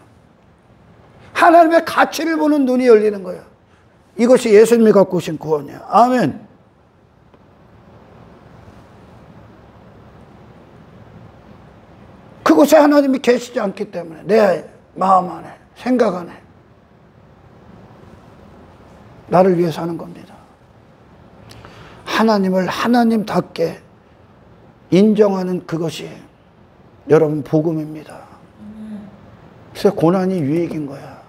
하나님의 가치를 보는 눈이 열리는 거예요. 이것이 예수님이 갖고 오신 구원이야. 아멘. 그곳에 하나님이 계시지 않기 때문에 내 마음 안에, 생각 안에 나를 위해 사는 겁니다. 하나님을 하나님답게 인정하는 그것이 여러분 복음입니다. 그래서 고난이 유익인 거야.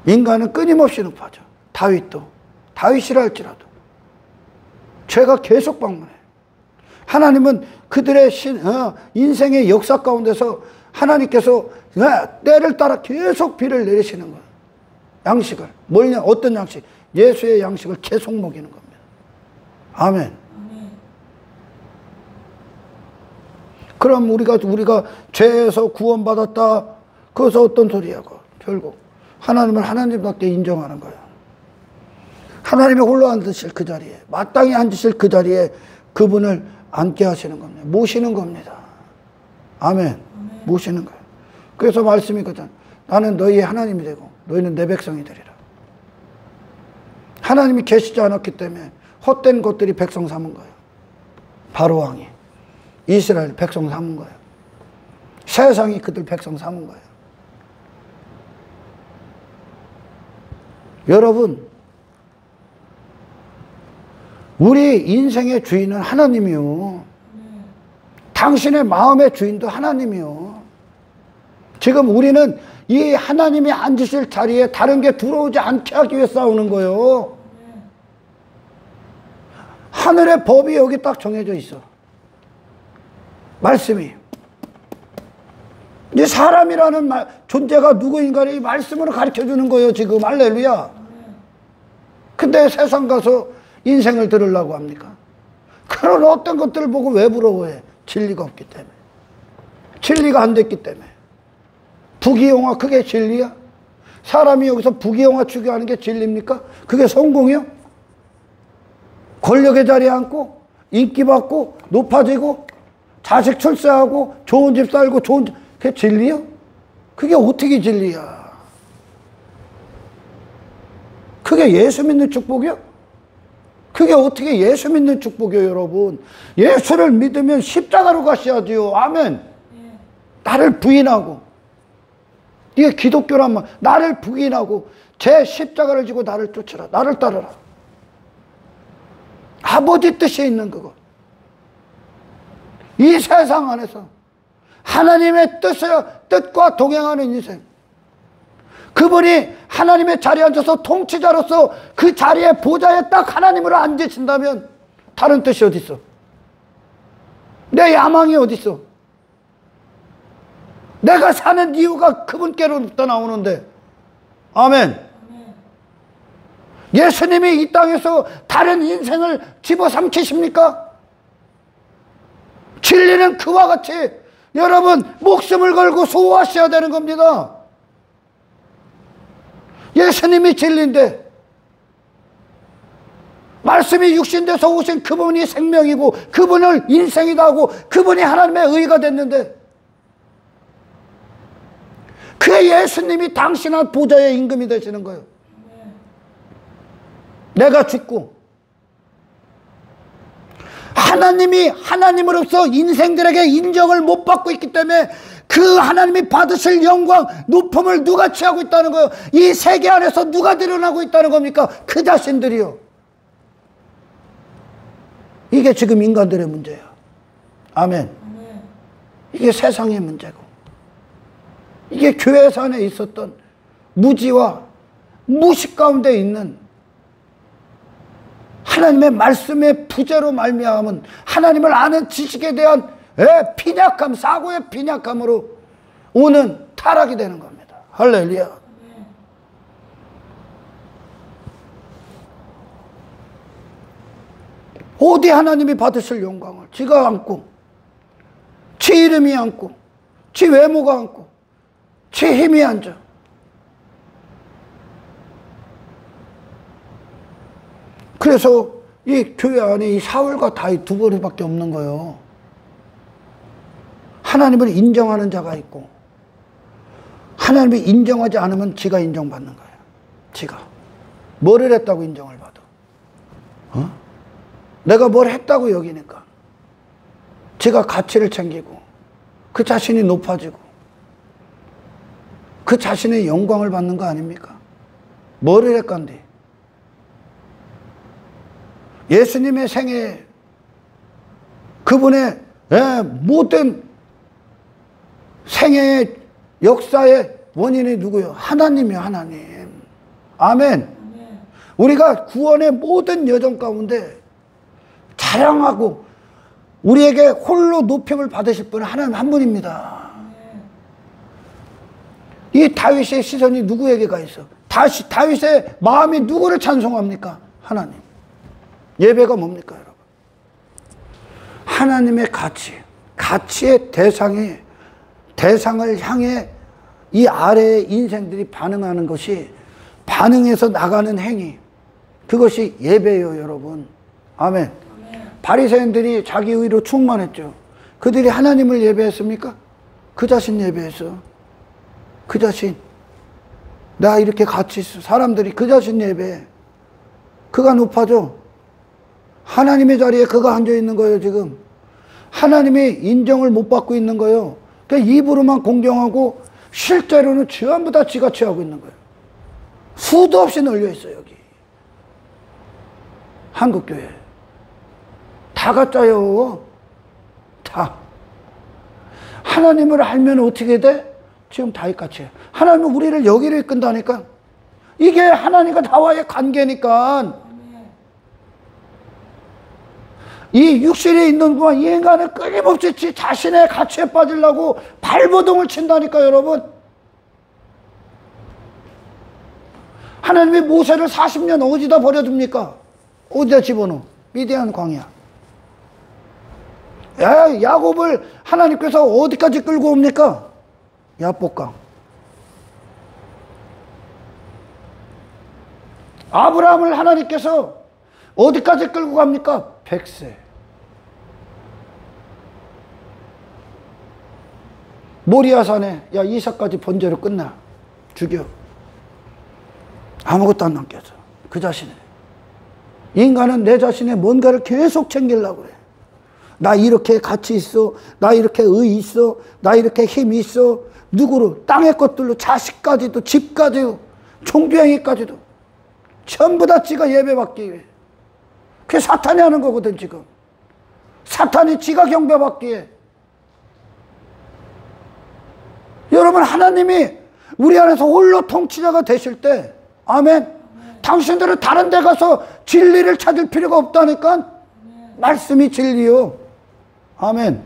인간은 끊임없이 높아져. 다윗이라 할지라도 죄가 계속 방문해. 하나님은 그들의 인생의 역사 가운데서 하나님께서 때를 따라 계속 비를 내리시는 거야. 양식을. 뭐냐? 어떤 양식? 예수의 양식을 계속 먹이는 겁니다. 아멘. 그럼 우리가 죄에서 구원받았다. 그것은 어떤 소리야고? 결국 하나님을 하나님답게 인정하는 거예요. 하나님이 홀로 앉으실 그 자리에, 마땅히 앉으실 그 자리에 그분을 앉게 하시는 겁니다. 모시는 겁니다. 아멘. 모시는 거예요. 그래서 말씀이 그잖아. 나는 너희의 하나님이 되고 너희는 내 백성이 되리라. 하나님이 계시지 않았기 때문에 헛된 것들이 백성 삼은 거예요. 바로 왕이 이스라엘 백성 삼은 거예요. 세상이 그들 백성 삼은 거예요. 여러분, 우리 인생의 주인은 하나님이요. 당신의 마음의 주인도 하나님이요. 지금 우리는 이 하나님이 앉으실 자리에 다른 게 들어오지 않게 하기 위해 싸우는 거예요. 하늘의 법이 여기 딱 정해져 있어. 말씀이. 이 사람이라는 존재가 누구인가를 이 말씀으로 가르쳐 주는 거예요, 지금. 할렐루야. 근데 세상 가서 인생을 들으려고 합니까? 그런 어떤 것들을 보고 왜 부러워해? 진리가 없기 때문에. 진리가 안 됐기 때문에. 부귀영화, 그게 진리야? 사람이 여기서 부귀영화 추구하는 게 진리입니까? 그게 성공이요? 권력의 자리에 앉고 인기 받고 높아지고 자식 출세하고 좋은 집 살고 그게 진리요? 그게 어떻게 진리야? 그게 예수 믿는 축복이요? 그게 어떻게 예수 믿는 축복이에요, 여러분? 예수를 믿으면 십자가로 가셔야지요. 아멘. 나를 부인하고, 이게 기독교란 말, 나를 부인하고 제 십자가를 지고 나를 쫓으라. 나를 따르라. 아버지 뜻이 있는 그것. 이 세상 안에서 하나님의 뜻과 동행하는 인생. 그분이 하나님의 자리에 앉아서 통치자로서 그 자리에 보좌에 딱 하나님으로 앉으신다면 다른 뜻이 어디 있어? 내 야망이 어디 있어? 내가 사는 이유가 그분께로부터 나오는데. 아멘. 예수님이 이 땅에서 다른 인생을 집어삼키십니까? 진리는 그와 같이 여러분 목숨을 걸고 수호하셔야 되는 겁니다. 예수님이 진리인데 말씀이 육신돼서 오신 그분이 생명이고 그분을 인생이다 하고 그분이 하나님의 의가 됐는데 그 예수님이 당신의 보좌의 임금이 되시는 거예요. 내가 죽고 하나님이 하나님으로서 인생들에게 인정을 못 받고 있기 때문에 그 하나님이 받으실 영광, 높음을 누가 취하고 있다는 거예요? 이 세계 안에서 누가 드러나고 있다는 겁니까? 그 자신들이요. 이게 지금 인간들의 문제야. 아멘. 이게 세상의 문제고 이게 교회 안에 있었던 무지와 무식 가운데 있는 하나님의 말씀의 부재로 말미암은 하나님을 아는 지식에 대한 빈약함, 사고의 빈약함으로 오는 타락이 되는 겁니다. 할렐루야. 어디 하나님이 받으실 영광을 지가 안고 지 이름이 안고 지 외모가 안고 지 힘이 앉아. 그래서 이 교회 안에 이 사울과 다윗 두 번밖에 없는 거예요. 하나님을 인정하는 자가 있고 하나님이 인정하지 않으면 지가 인정받는 거예요. 지가 뭐를 했다고 인정을 받아? 내가 뭘 했다고 여기니까 지가 가치를 챙기고 그 자신이 높아지고 그 자신의 영광을 받는 거 아닙니까? 뭐를 했건데? 예수님의 생애 그분의 모든 생애의 역사의 원인이 누구예요? 하나님이요. 하나님. 아멘. 우리가 구원의 모든 여정 가운데 자랑하고 우리에게 홀로 높임을 받으실 분은 하나님 한 분입니다. 이 다윗의 시선이 누구에게 가 있어? 다윗의 마음이 누구를 찬송합니까? 하나님. 예배가 뭡니까, 여러분? 하나님의 가치의 대상을 향해 이 아래의 인생들이 반응하는 것이, 반응해서 나가는 행위, 그것이 예배예요, 여러분. 아멘. 바리새인들이 자기 의로 충만했죠. 그들이 하나님을 예배했습니까? 그 자신 예배했어. 그 자신. 나 이렇게 가치 있어. 사람들이 그 자신 예배해. 그가 높아져. 하나님의 자리에 그가 앉아있는 거예요, 지금. 하나님이 인정을 못 받고 있는 거예요. 그러니까 입으로만 공경하고 실제로는 전부 다 지가 취하고 있는 거예요. 수도 없이 널려있어요, 여기. 한국교회. 다 가짜요. 다. 하나님을 알면 어떻게 돼? 지금 다윗같이 하나님은 우리를 여기로 이끈다니까. 이게 하나님과 나와의 관계니까. 이 육신에 있는 동안 이 인간은 끊임없이 자신의 가치에 빠지려고 발버둥을 친다니까 여러분. 하나님이 모세를 40년 어디다 버려둡니까? 어디다 집어넣어? 미디안 광야. 야곱을 하나님께서 어디까지 끌고 옵니까? 야복강. 아브라함을 하나님께서 어디까지 끌고 갑니까? 백세. 모리아산에 야 이삭까지 번제로 끝나. 죽여. 아무것도 안 남겨져. 그 자신에. 인간은 내 자신의 뭔가를 계속 챙기려고 해. 나 이렇게 가치 있어. 나 이렇게 의 있어. 나 이렇게 힘이 있어. 누구로? 땅의 것들로 자식까지도 집까지도 총비행기까지도 전부 다 지가 예배받기 위해. 그게 사탄이 하는 거거든 지금. 사탄이 지가 경배받기 위해. 여러분 하나님이 우리 안에서 홀로 통치자가 되실 때 아멘. 당신들은 다른 데 가서 진리를 찾을 필요가 없다니까. 말씀이 진리요. 아멘.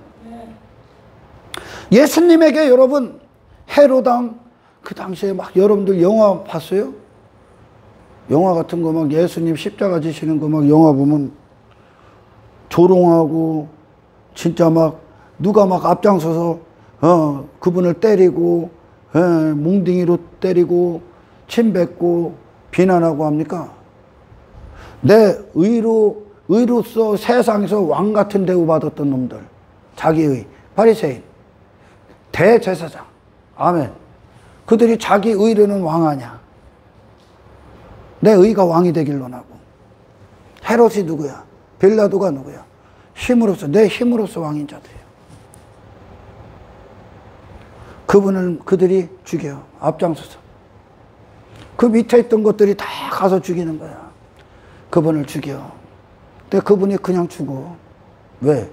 예수님에게 여러분 헤로당 그 당시에 막 여러분들 영화 봤어요? 영화 같은 거 막 예수님 십자가 지시는 거 막 영화 보면 조롱하고 진짜 막 누가 막 앞장서서 그분을 때리고 몽둥이로 때리고 침 뱉고 비난하고 합니까? 내 의로서 세상에서 왕 같은 대우 받았던 놈들, 자기의 바리새인, 대제사장, 아멘. 그들이 자기 의로는 왕하냐? 내 의가 왕이 되길 원하고. 헤롯이 누구야? 빌라도가 누구야? 힘으로서, 내 힘으로서 왕인 자들이에요. 그들이 죽여, 앞장서서. 그 밑에 있던 것들이 다 가서 죽이는 거야. 그분을 죽여. 근데 그분이 그냥 죽어. 왜?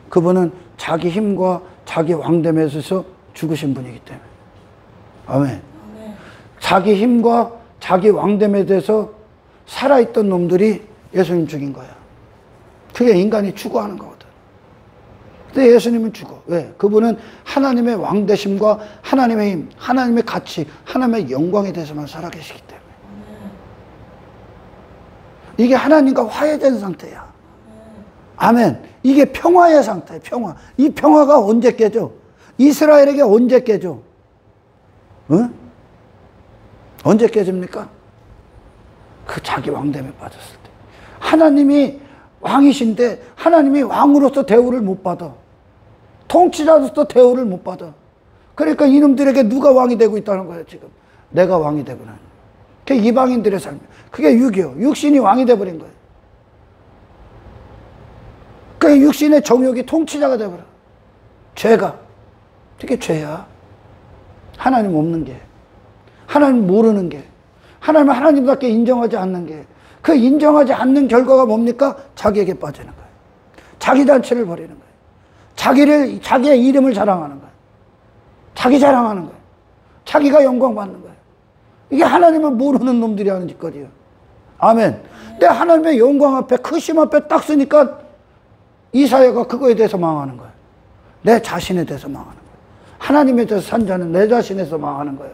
그분은 자기 힘과 자기 왕됨에 있어서 죽으신 분이기 때문에. 아멘. 자기 힘과 자기 왕됨에 대해서 살아있던 놈들이 예수님 죽인 거야. 그게 인간이 추구하는 거거든. 근데 예수님은 죽어. 왜? 그분은 하나님의 왕되심과 하나님의 힘, 하나님의 가치, 하나님의 영광에 대해서만 살아계시기 때문에. 이게 하나님과 화해된 상태야. 아멘. 이게 평화의 상태야. 평화. 이 평화가 언제 깨져? 이스라엘에게 언제 깨져? 응? 언제 깨집니까? 그 자기 왕됨에 빠졌을 때. 하나님이 왕이신데 하나님이 왕으로서 대우를 못 받아. 통치자로서 대우를 못 받아. 그러니까 이놈들에게 누가 왕이 되고 있다는 거예요 지금. 내가 왕이 되구나. 그게 이방인들의 삶. 그게 육이요. 육신이 왕이 돼버린 거예요. 그 육신의 정욕이 통치자가 돼버려. 죄가. 그게 죄야. 하나님 없는 게. 하나님 모르는 게. 하나님을 하나님답게 인정하지 않는 게. 그 인정하지 않는 결과가 뭡니까? 자기에게 빠지는 거예요. 자기 단체를 버리는 거예요. 자기의 이름을 자랑하는 거예요. 자기 자랑하는 거예요. 자기가 영광 받는 거예요. 이게 하나님을 모르는 놈들이 하는 짓거리예요. 아멘. 근데 하나님의 영광 앞에, 크심 앞에 딱 쓰니까 이사야가 그거에 대해서 망하는 거예요. 내 자신에 대해서 망하는 거예요. 하나님에 대해서 산 자는 내 자신에서 망하는 거예요.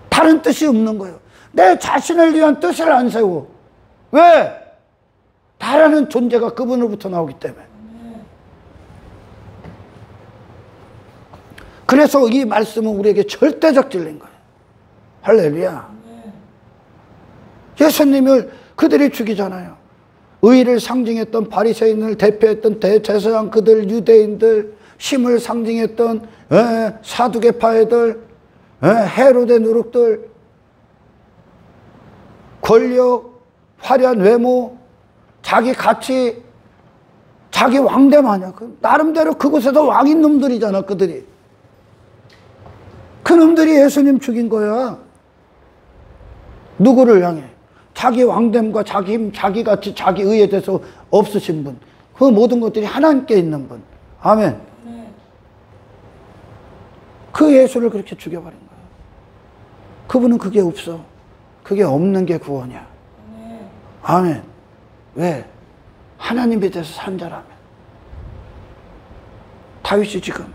다른 뜻이 없는 거예요. 내 자신을 위한 뜻을 안 세워. 왜? 다라는 존재가 그분으로부터 나오기 때문에. 그래서 이 말씀은 우리에게 절대적 진리인 거예요. 할렐루야. 예수님을 그들이 죽이잖아요. 의를 상징했던 바리새인을 대표했던 대제사장 그들, 유대인들, 힘을 상징했던 사두개파 애들, 헤롯의 누룩들, 권력, 화려한 외모, 자기 가치, 자기 왕됨 아니야. 나름대로 그곳에서 왕인 놈들이잖아, 그들이. 그 놈들이 예수님 죽인 거야. 누구를 향해? 자기 왕됨과 자기 힘, 자기 가치, 자기 의에 대해서 없으신 분. 그 모든 것들이 하나님께 있는 분. 아멘. 그 예수를 그렇게 죽여버린 거예요. 그분은 그게 없어. 그게 없는 게 구원이야. 아멘. 왜? 하나님에 대해서 산 자라면. 다윗이 지금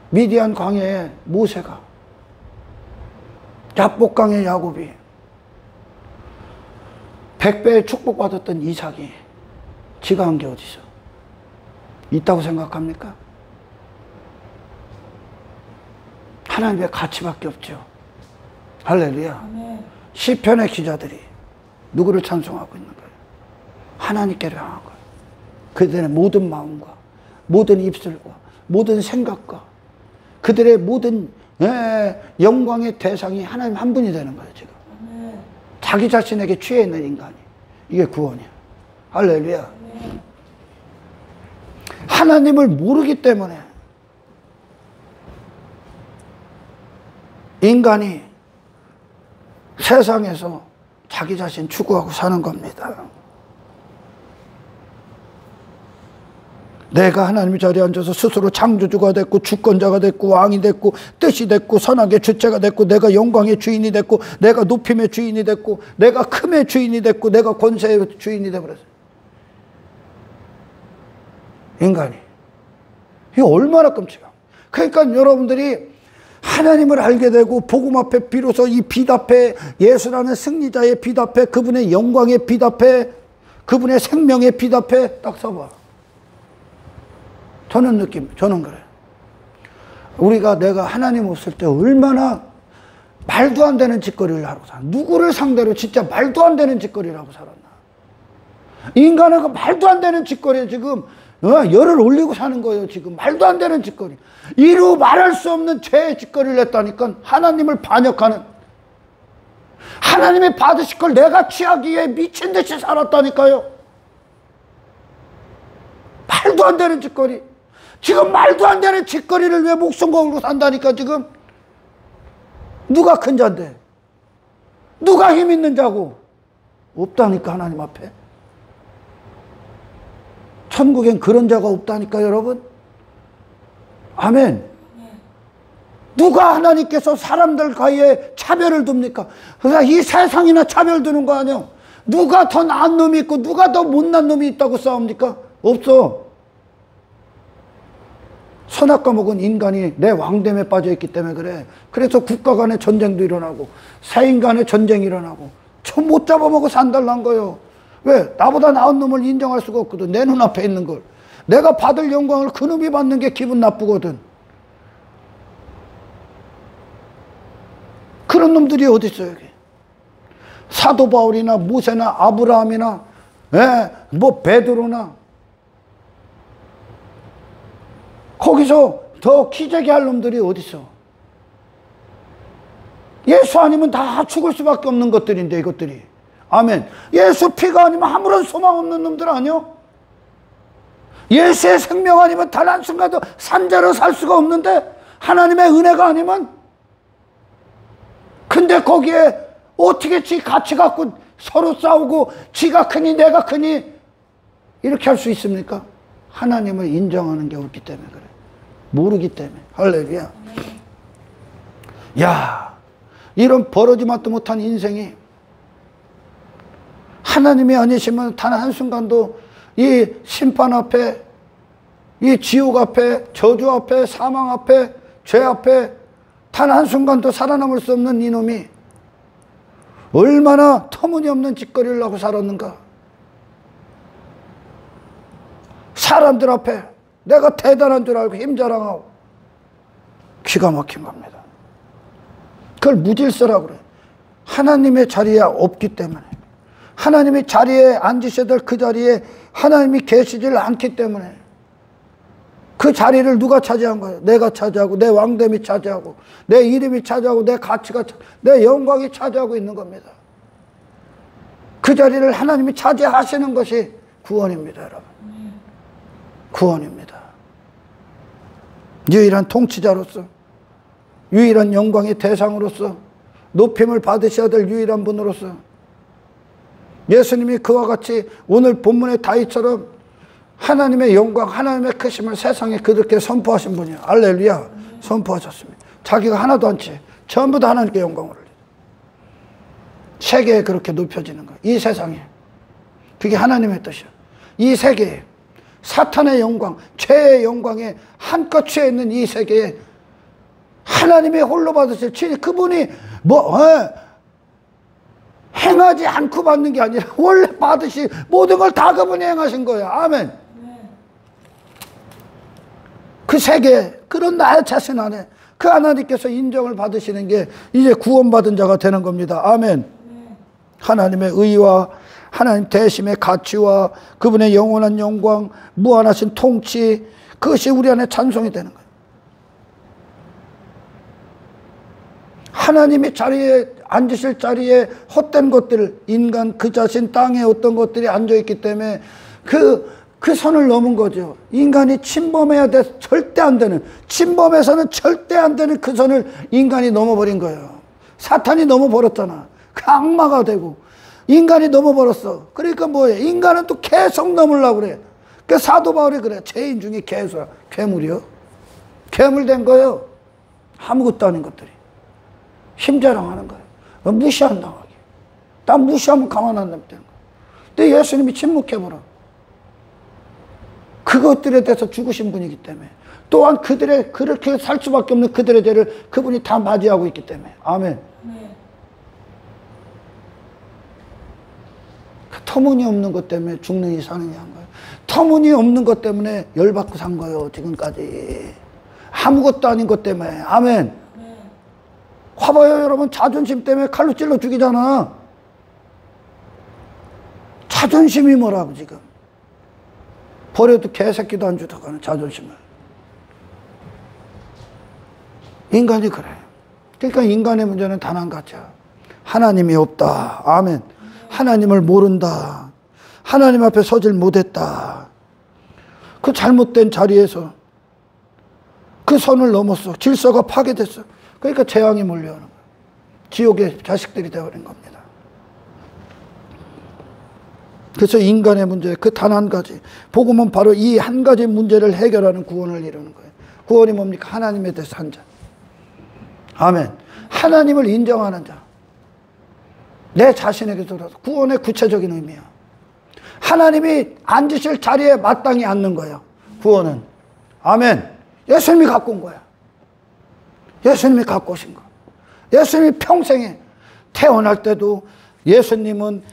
미디안 광야에 모세가, 야복강의 야곱이, 100배의 축복받았던 이삭이 지가 한 게 어디서 있다고 생각합니까? 하나님의 가치밖에 없죠. 할렐루야. 시편의 기자들이 누구를 찬송하고 있는 거예요? 하나님께를 향한 거예요. 그들의 모든 마음과 모든 입술과 모든 생각과 그들의 모든 영광의 대상이 하나님 한 분이 되는 거예요. 지금 자기 자신에게 취해 있는 인간이, 이게 구원이야. 할렐루야. 하나님을 모르기 때문에 인간이 세상에서 자기 자신 추구하고 사는 겁니다. 내가 하나님의 자리에 앉아서 스스로 창조주가 됐고 주권자가 됐고 왕이 됐고 뜻이 됐고 선악의 주체가 됐고 내가 영광의 주인이 됐고 내가 높임의 주인이 됐고 내가 큼의 주인이 됐고 내가 권세의 주인이 되어버렸어요. 인간이. 이게 얼마나 끔찍해요. 그러니까 여러분들이 하나님을 알게 되고 복음 앞에 비로소 이 빛 앞에, 예수라는 승리자의 빛 앞에, 그분의 영광의 빛 앞에, 그분의 생명의 빛 앞에 딱 서봐. 저는 그래요. 내가 하나님 없을 때 얼마나 말도 안 되는 짓거리를 하고 살았나. 누구를 상대로 진짜 말도 안 되는 짓거리를 하고 살았나. 인간은 그 말도 안 되는 짓거리에 지금 열을 올리고 사는 거예요. 지금 말도 안 되는 짓거리. 이루 말할 수 없는 죄의 짓거리를 했다니까. 하나님을 반역하는, 하나님이 받으실 걸 내가 취하기에 미친 듯이 살았다니까요. 말도 안 되는 짓거리. 지금 말도 안 되는 짓거리를 왜 목숨 걸고 산다니까. 지금 누가 큰 자인데, 누가 힘 있는 자고. 없다니까. 하나님 앞에 천국엔 그런 자가 없다니까. 여러분, 아멘. 누가 하나님께서 사람들과의 차별을 둡니까? 그러니까 이 세상이나 차별 두는 거 아니야. 누가 더 나은 놈이 있고 누가 더 못난 놈이 있다고 싸웁니까? 없어. 선악과 목은 인간이 내 왕됨에 빠져있기 때문에 그래. 그래서 국가 간의 전쟁도 일어나고 세인 간의 전쟁이 일어나고 못 잡아먹어 산달난 거예요. 왜? 나보다 나은 놈을 인정할 수가 없거든. 내 눈앞에 있는 걸. 내가 받을 영광을 그 놈이 받는 게 기분 나쁘거든. 그런 놈들이 어디 있어요, 여기? 사도 바울이나 모세나 아브라함이나 베드로나 거기서 더 기재기 할 놈들이 어디 있어? 예수 아니면 다 죽을 수밖에 없는 것들인데, 이것들이. 아멘. 예수 피가 아니면 아무런 소망 없는 놈들 아니요? 예수의 생명 아니면 단 한순간도 산자로 살 수가 없는데, 하나님의 은혜가 아니면. 근데 거기에 어떻게 지 가치 갖고 서로 싸우고 지가 크니 내가 크니 이렇게 할 수 있습니까? 하나님을 인정하는 게 없기 때문에 그래. 모르기 때문에. 할렐루야. 야, 이런 버러지맛도 못한 인생이 하나님이 아니시면 단 한순간도 이 심판 앞에, 이 지옥 앞에, 저주 앞에, 사망 앞에, 죄 앞에 단 한순간도 살아남을 수 없는 이놈이 얼마나 터무니없는 짓거리를 하고 살았는가. 사람들 앞에 내가 대단한 줄 알고 힘자랑하고. 기가 막힌 겁니다. 그걸 무질서라고 그래. 하나님의 자리에 없기 때문에. 하나님의 자리에 앉으셔야 될 그 자리에 하나님이 계시질 않기 때문에 그 자리를 누가 차지한 거예요? 내가 차지하고 내 왕됨이 차지하고 내 이름이 차지하고 내 가치가 내 영광이 차지하고 있는 겁니다. 그 자리를 하나님이 차지하시는 것이 구원입니다. 여러분. 구원입니다. 유일한 통치자로서, 유일한 영광의 대상으로서, 높임을 받으셔야 될 유일한 분으로서 예수님이 그와 같이 오늘 본문의 다윗처럼 하나님의 영광, 하나님의 크심을 세상에 그렇게 선포하신 분이에요. 할렐루야. 선포하셨습니다. 자기가 하나도 안 채. 전부 다 하나님께 영광을 올려. 세계에 그렇게 높여지는 거예요. 이 세상에. 그게 하나님의 뜻이야. 이 세계에 사탄의 영광, 죄의 영광에 한껏 취해 있는 이 세계에 하나님의 홀로 받으실 진리, 그분이 행하지 않고 받는 게 아니라 원래 받으시 모든 걸 다 그분이 행하신 거예요. 아멘. 그 세계, 그런 나의 자신 안에 그 하나님께서 인정을 받으시는 게 이제 구원받은 자가 되는 겁니다. 아멘. 하나님의 의와 하나님 대심의 가치와 그분의 영원한 영광, 무한하신 통치, 그것이 우리 안에 찬송이 되는 거예요. 하나님이 자리에 앉으실 자리에 헛된 것들, 인간 그 자신 땅에 어떤 것들이 앉아있기 때문에 그 선을 넘은 거죠. 인간이 침범해야 돼 절대 안 되는, 침범해서는 절대 안 되는 그 선을 인간이 넘어버린 거예요. 사탄이 넘어버렸잖아. 그 악마가 되고 인간이 넘어버렸어. 그러니까 뭐예요? 인간은 또 계속 넘으려고 그래. 그 사도 바울이 그래. 죄인 중에 괴수야. 괴물이요. 괴물된 거예요. 아무것도 아닌 것들이 힘자랑하는 거예요. 무시한다고 하게. 난 무시하면 가만 안 놔두는 거예요. 근데 예수님이 침묵해버려. 그것들에 대해서 죽으신 분이기 때문에, 또한 그들의 그렇게 살 수밖에 없는 그들의 죄를 그분이 다 맞이하고 있기 때문에. 아멘. 그 터무니없는 것 때문에 죽느니 사느니 한 거예요. 터무니없는 것 때문에 열받고 산 거예요. 지금까지 아무것도 아닌 것 때문에. 아멘. 봐봐요 여러분, 자존심 때문에 칼로 찔러 죽이잖아. 자존심이 뭐라고 지금. 버려도 개새끼도 안 주다가는 자존심을. 인간이 그래. 그러니까 인간의 문제는 단 한 가지야. 하나님이 없다. 아멘. 하나님을 모른다. 하나님 앞에 서질 못했다. 그 잘못된 자리에서 그 선을 넘었어. 질서가 파괴됐어. 그러니까 재앙이 몰려오는 거예요. 지옥의 자식들이 되어버린 겁니다. 그래서 인간의 문제, 그 단 한 가지. 복음은 바로 이 한 가지 문제를 해결하는 구원을 이루는 거예요. 구원이 뭡니까? 하나님에 대해서 한 자. 아멘. 하나님을 인정하는 자. 내 자신에게도 구원의 구체적인 의미야. 하나님이 앉으실 자리에 마땅히 앉는 거예요. 구원은. 아멘. 예수님이 갖고 온 거야. 예수님이 갖고 오신 거. 예수님이 평생에 태어날 때도 예수님은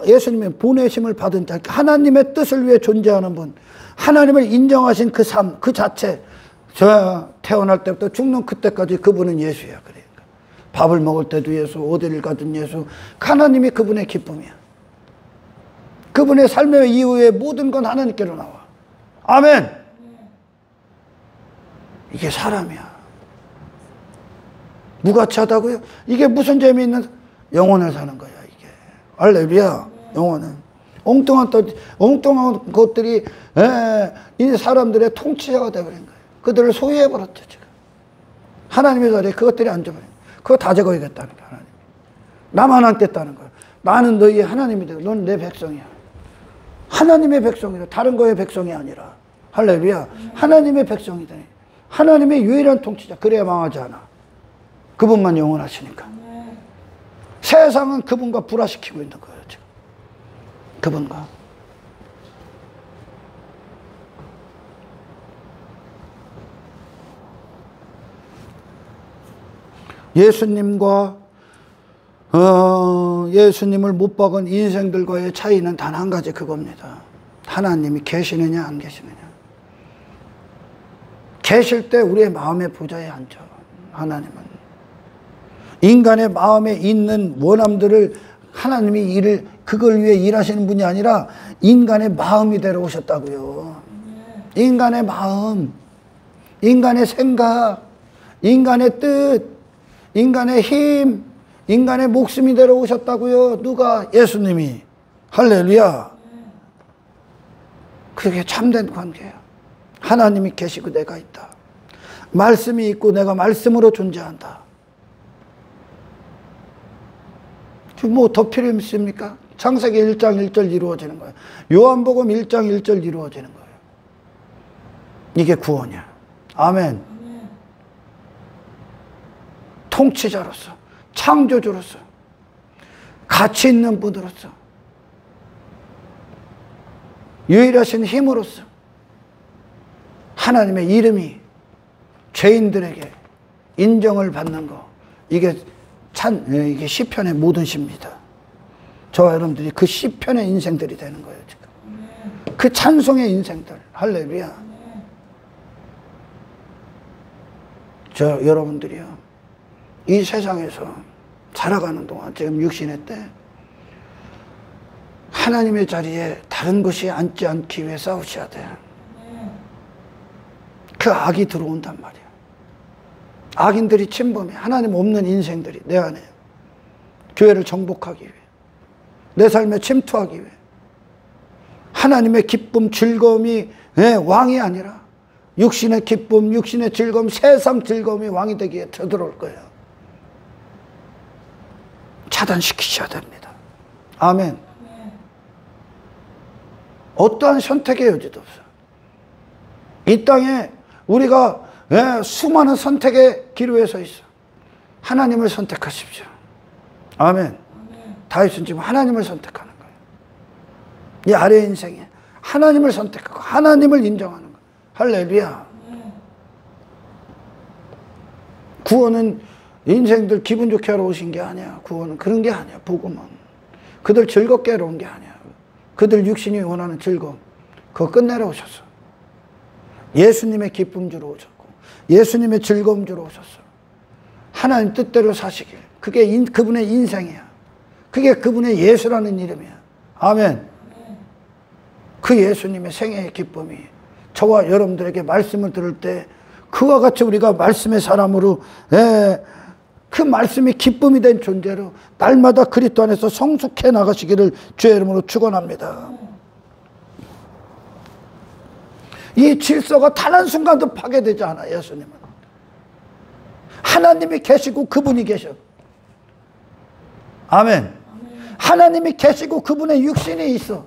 예수님의 보내심을 받은 자, 하나님의 뜻을 위해 존재하는 분, 하나님을 인정하신 그 삶, 그 자체, 저 태어날 때부터 죽는 그때까지 그분은 예수야. 그러니까 밥을 먹을 때도 예수, 어디를 가든 예수, 하나님이 그분의 기쁨이야. 그분의 삶의 이후에 모든 건 하나님께로 나와. 아멘. 이게 사람이야. 무가치하다고요? 이게 무슨 재미있는 영혼을 사는 거야 이게. 할렐루야. 영혼은 엉뚱한 것들이 이 사람들의 통치자가 되어버린 거예요. 그들을 소유해버렸죠 지금. 하나님의 자리에 그것들이 앉아버린 거예요. 그거 다 제거하겠다는 거예요. 하나님. 나만 앉겠다는 거예요. 나는 너희의 하나님이 되고 넌 내 백성이야. 하나님의 백성이라, 다른 거의 백성이 아니라. 할렐루야. 하나님의 백성이 되네. 하나님의 유일한 통치자. 그래야 망하지 않아. 그분만 영원하시니까. 세상은 그분과 불화시키고 있는 거예요 지금. 그분과. 예수님과 예수님을 못 박은 인생들과의 차이는 단 한 가지 그겁니다. 하나님이 계시느냐 안 계시느냐. 계실 때 우리의 마음의 보좌에 앉아. 하나님은 인간의 마음에 있는 원함들을 하나님이 그걸 위해 일하시는 분이 아니라 인간의 마음이 데려오셨다고요. 인간의 마음, 인간의 생각, 인간의 뜻, 인간의 힘, 인간의 목숨이 데려오셨다고요. 누가? 예수님이. 할렐루야. 그게 참된 관계야. 하나님이 계시고 내가 있다. 말씀이 있고 내가 말씀으로 존재한다. 뭐 더 필요 있습니까? 창세기 1장 1절 이루어지는 거예요. 요한복음 1장 1절 이루어지는 거예요. 이게 구원이야. 아멘. 통치자로서, 창조주로서, 가치 있는 분으로서, 유일하신 힘으로서 하나님의 이름이 죄인들에게 인정을 받는 거, 이게 시편의 모든 시입니다. 저와 여러분들이 그 시편의 인생들이 되는 거예요, 지금. 그 찬송의 인생들. 할렐루야. 저 여러분들이요, 이 세상에서 살아가는 동안, 지금 육신의 때 하나님의 자리에 다른 것이 앉지 않기 위해 싸우셔야 돼. 그 악이 들어온단 말이야. 악인들이 침범해. 하나님 없는 인생들이 내 안에 교회를 정복하기 위해, 내 삶에 침투하기 위해, 하나님의 기쁨, 즐거움이 왕이 아니라 육신의 기쁨, 육신의 즐거움, 세상 즐거움이 왕이 되기에 쳐들어올 거예요. 차단시키셔야 됩니다. 아멘. 어떠한 선택의 여지도 없어요. 이 땅에 우리가 수많은 선택의 기로에 서 있어. 하나님을 선택하십시오. 아멘. 다윗은 지금 하나님을 선택하는 거예요. 이 아래 인생에 하나님을 선택하고 하나님을 인정하는 거예요. 할렐루야. 구원은 인생들 기분 좋게 하러 오신 게 아니야. 구원은 그런 게 아니야. 복음은 그들 즐겁게 하러 온 게 아니야. 그들 육신이 원하는 즐거움, 그거 끝내러 오셨어. 예수님의 기쁨 주러 오셨고, 예수님의 즐거움 주러 오셨어. 하나님 뜻대로 사시길. 그게 그분의 인생이야. 그게 그분의 예수라는 이름이야. 아멘. 그 예수님의 생애의 기쁨이 저와 여러분들에게 말씀을 들을 때 그와 같이 우리가 말씀의 사람으로, 그 말씀이 기쁨이 된 존재로 날마다 그리스도 안에서 성숙해 나가시기를 주의 이름으로 축원합니다. 이 질서가 단 한순간도 파괴되지 않아. 예수님은 하나님이 계시고 그분이 계셔. 아멘. 하나님이 계시고 그분의 육신이 있어.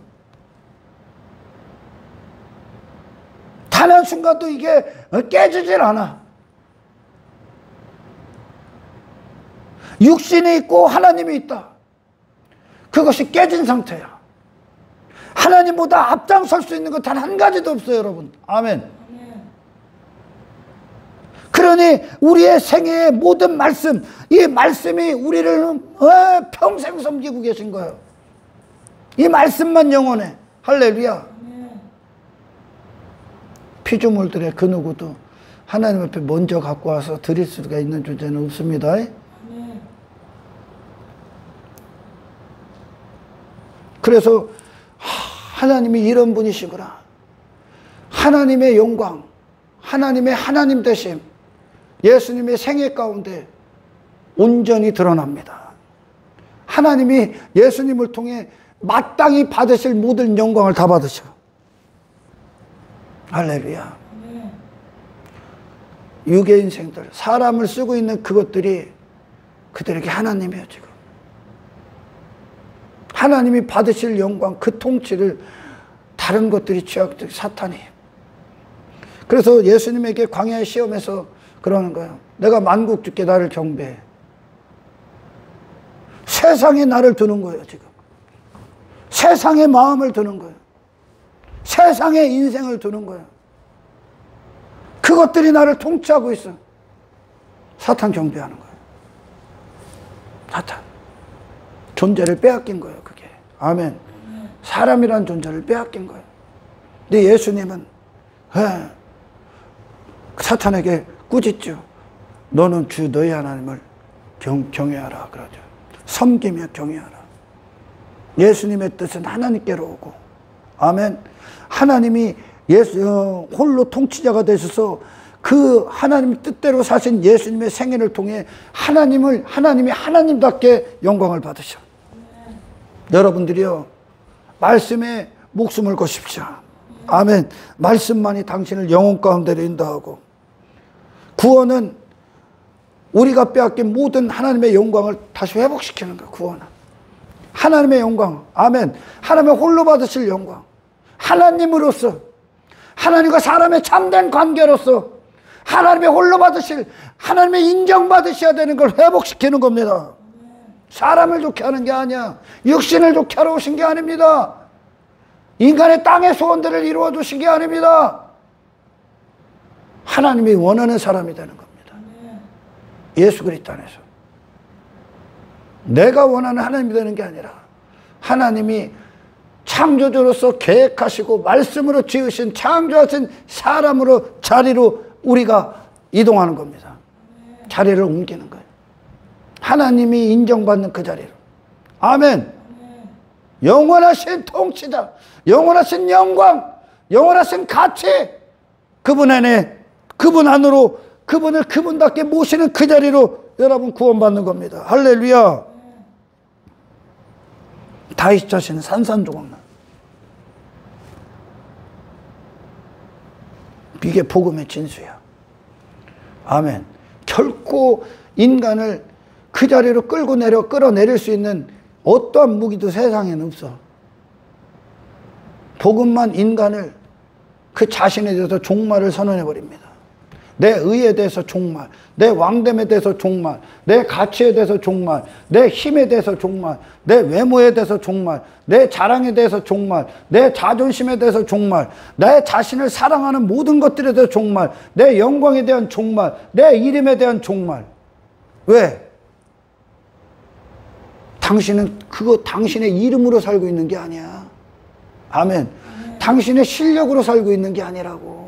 단 한순간도 이게 깨지질 않아. 육신이 있고 하나님이 있다. 그것이 깨진 상태야. 하나님보다 앞장설 수 있는 것 단 한 가지도 없어요, 여러분. 아멘. 그러니 우리의 생애의 모든 말씀, 이 말씀이 우리를 평생 섬기고 계신 거예요. 이 말씀만 영원해. 할렐루야. 피조물들의 그 누구도 하나님 앞에 먼저 갖고 와서 드릴 수가 있는 존재는 없습니다. 그래서 하나님이 이런 분이시구나. 하나님의 영광, 하나님의 하나님 되심, 예수님의 생애 가운데 온전히 드러납니다. 하나님이 예수님을 통해 마땅히 받으실 모든 영광을 다 받으셔. 할렐루야. 육의 인생들, 사람을 쓰고 있는 그것들이 그들에게 하나님이에요, 지금. 하나님이 받으실 영광, 그 통치를 다른 것들이 취하고 사탄이. 그래서 예수님에게 광야의 시험에서 그러는 거예요. 내가 만국 주께 나를 경배해. 세상에 나를 두는 거예요, 지금. 세상의 마음을 두는 거예요. 세상의 인생을 두는 거예요. 그것들이 나를 통치하고 있어. 사탄 경배하는 거예요. 사탄. 존재를 빼앗긴 거예요, 그게. 아멘. 사람이란 존재를 빼앗긴 거예요. 근데 예수님은 사탄에게 꾸짖죠. 너는 주 너희 하나님을 경외하라 그러죠. 섬기며 경외하라. 예수님의 뜻은 하나님께로 오고, 아멘. 하나님이 홀로 통치자가 되셔서 그 하나님 뜻대로 사신 예수님의 생애를 통해 하나님이 하나님답게 영광을 받으셔. 여러분들이요, 말씀에 목숨을 거십시오. 아멘. 말씀만이 당신을 영혼 가운데로 인도하고, 구원은 우리가 빼앗긴 모든 하나님의 영광을 다시 회복시키는 거예요. 구원은 하나님의 영광, 아멘. 하나님의 홀로 받으실 영광, 하나님으로서, 하나님과 사람의 참된 관계로서 하나님의 홀로 받으실, 하나님의 인정받으셔야 되는 걸 회복시키는 겁니다. 사람을 좋게 하는 게 아니야. 육신을 좋게 하러 오신 게 아닙니다. 인간의 땅의 소원들을 이루어 주신 게 아닙니다. 하나님이 원하는 사람이 되는 겁니다. 예수 그리스도 안에서. 내가 원하는 하나님이 되는 게 아니라 하나님이 창조주로서 계획하시고 말씀으로 지으신 창조하신 사람으로 자리로 우리가 이동하는 겁니다. 자리를 옮기는 거예요. 하나님이 인정받는 그 자리로. 아멘. 영원하신 통치자, 영원하신 영광, 영원하신 가치, 그분 안에, 그분 안으로, 그분을 그분답게 모시는 그 자리로 여러분 구원받는 겁니다. 할렐루야. 다윗 자신은 산산조각나. 이게 복음의 진수야. 아멘. 결코 인간을 그 자리로 끌어내릴 수 있는 어떠한 무기도 세상에는 없어. 복음만 인간을 그 자신에 대해서 종말을 선언해버립니다. 내 의에 대해서 종말, 내 왕됨에 대해서 종말, 내 가치에 대해서 종말, 내 힘에 대해서 종말, 내 외모에 대해서 종말, 내 자랑에 대해서 종말, 내 자존심에 대해서 종말, 내 자신을 사랑하는 모든 것들에 대해서 종말, 내 영광에 대한 종말, 내 이름에 대한 종말. 왜? 당신은 그거 당신의 이름으로 살고 있는 게 아니야. 아멘. 당신의 실력으로 살고 있는 게 아니라고.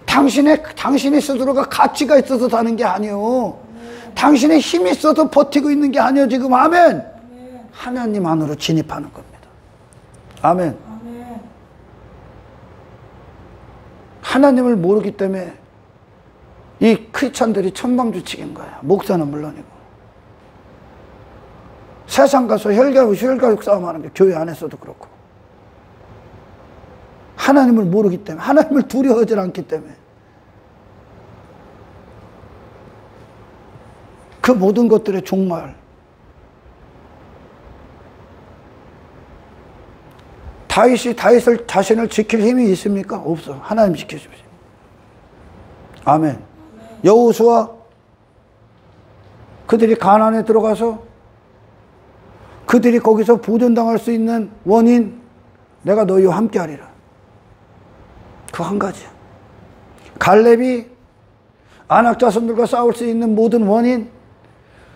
당신이 스스로가 가치가 있어서 사는 게 아니요. 당신의 힘이 있어서 버티고 있는 게 아니요. 지금 아멘. 하나님 안으로 진입하는 겁니다. 아멘. 하나님을 모르기 때문에 이 크리스찬들이 천방지축인 거야. 목사는 물론이고. 세상 가서 혈가육 싸움하는 게 교회 안에서도 그렇고. 하나님을 모르기 때문에, 하나님을 두려워하지 않기 때문에 그 모든 것들의 종말. 다윗이 자신을 지킬 힘이 있습니까? 없어. 하나님 지켜주십시오. 아멘. 여호수아 그들이 가나안에 들어가서 그들이 거기서 보존당할 수 있는 원인, 내가 너희와 함께하리라. 그 한 가지야. 갈렙이 아낙 자손들과 싸울 수 있는 모든 원인,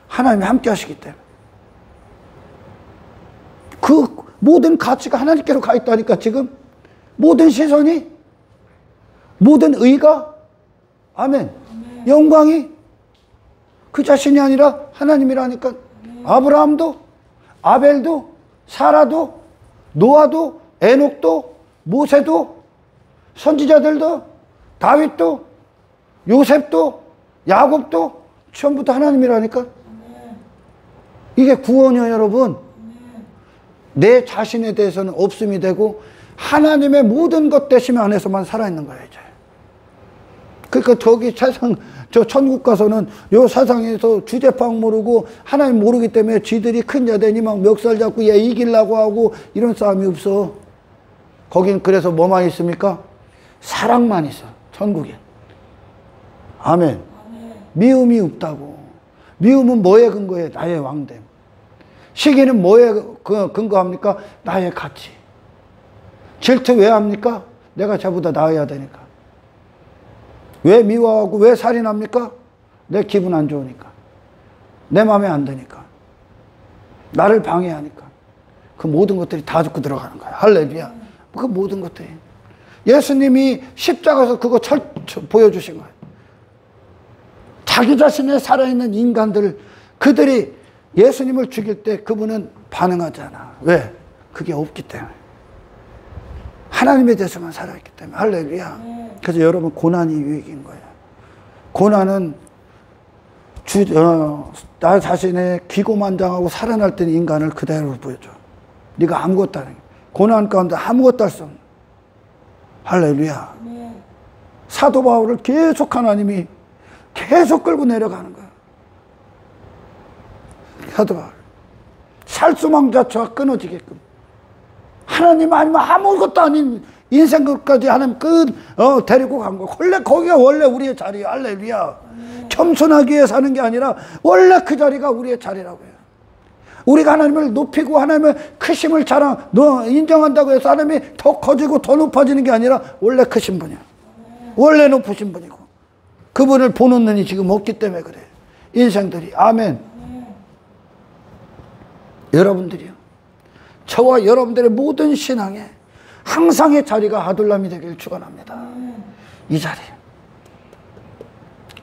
하나님이 함께 하시기 때문에. 그 모든 가치가 하나님께로 가 있다니까. 지금 모든 시선이, 모든 의가, 아멘, 영광이 그 자신이 아니라 하나님이라니까. 아브라함도, 아벨도, 사라도, 노아도, 에녹도, 모세도, 선지자들도, 다윗도, 요셉도, 야곱도 전부 다 하나님이라니까. 이게 구원이요, 여러분. 내 자신에 대해서는 없음이 되고 하나님의 모든 것 대심 안에서만 살아있는 거예요, 이제. 그러니까 저기 세상, 저 천국 가서는 요 세상에서 주제파악 모르고 하나님 모르기 때문에 지들이 큰 자되니 막 멱살 잡고 얘 이기려고 하고 이런 싸움이 없어. 거긴 그래서 뭐만 있습니까? 사랑만 있어, 천국에. 아멘. 미움이 없다고. 미움은 뭐에 근거해? 나의 왕됨. 시기는 뭐에 근거합니까? 나의 가치. 질투 왜 합니까? 내가 저보다 나아야 되니까. 왜 미워하고 왜 살인합니까? 내 기분 안 좋으니까. 내 마음에 안 드니까. 나를 방해하니까. 그 모든 것들이 다 죽고 들어가는 거야. 할렐루야. 그 모든 것들이. 예수님이 십자가에서 그거 보여주신 거예요. 자기 자신의 살아있는 인간들, 그들이 예수님을 죽일 때 그분은 반응하지 않아. 왜? 그게 없기 때문에. 하나님에 대해서만 살아있기 때문에. 할렐루야. 그래서 여러분, 고난이 유익인 거예요. 고난은 나 자신의 기고만장하고 살아날 때는 인간을 그대로 보여줘. 네가 아무것도 안 해. 고난 가운데 아무것도 할 수 없는. 할렐루야. 사도 바울을 계속 하나님이 계속 끌고 내려가는 거야. 사도 바울. 살수망 자체가 끊어지게끔. 하나님 아니면 아무것도 아닌 인생 끝까지 하나님 데리고 간 거예요. 원래 거기가 원래 우리의 자리예요. 할렐루야. 겸손하기 위해 사는 게 아니라 원래 그 자리가 우리의 자리라고요. 우리가 하나님을 높이고 하나님의 크심을 인정한다고 해서 하나님이 더 커지고 더 높아지는 게 아니라 원래 크신 분이야. 원래 높으신 분이고 그분을 보는 눈이 지금 없기 때문에 그래요. 인생들이. 아멘. 여러분들이요, 저와 여러분들의 모든 신앙에 항상의 자리가 아둘람이 되길 축원합니다. 이 자리.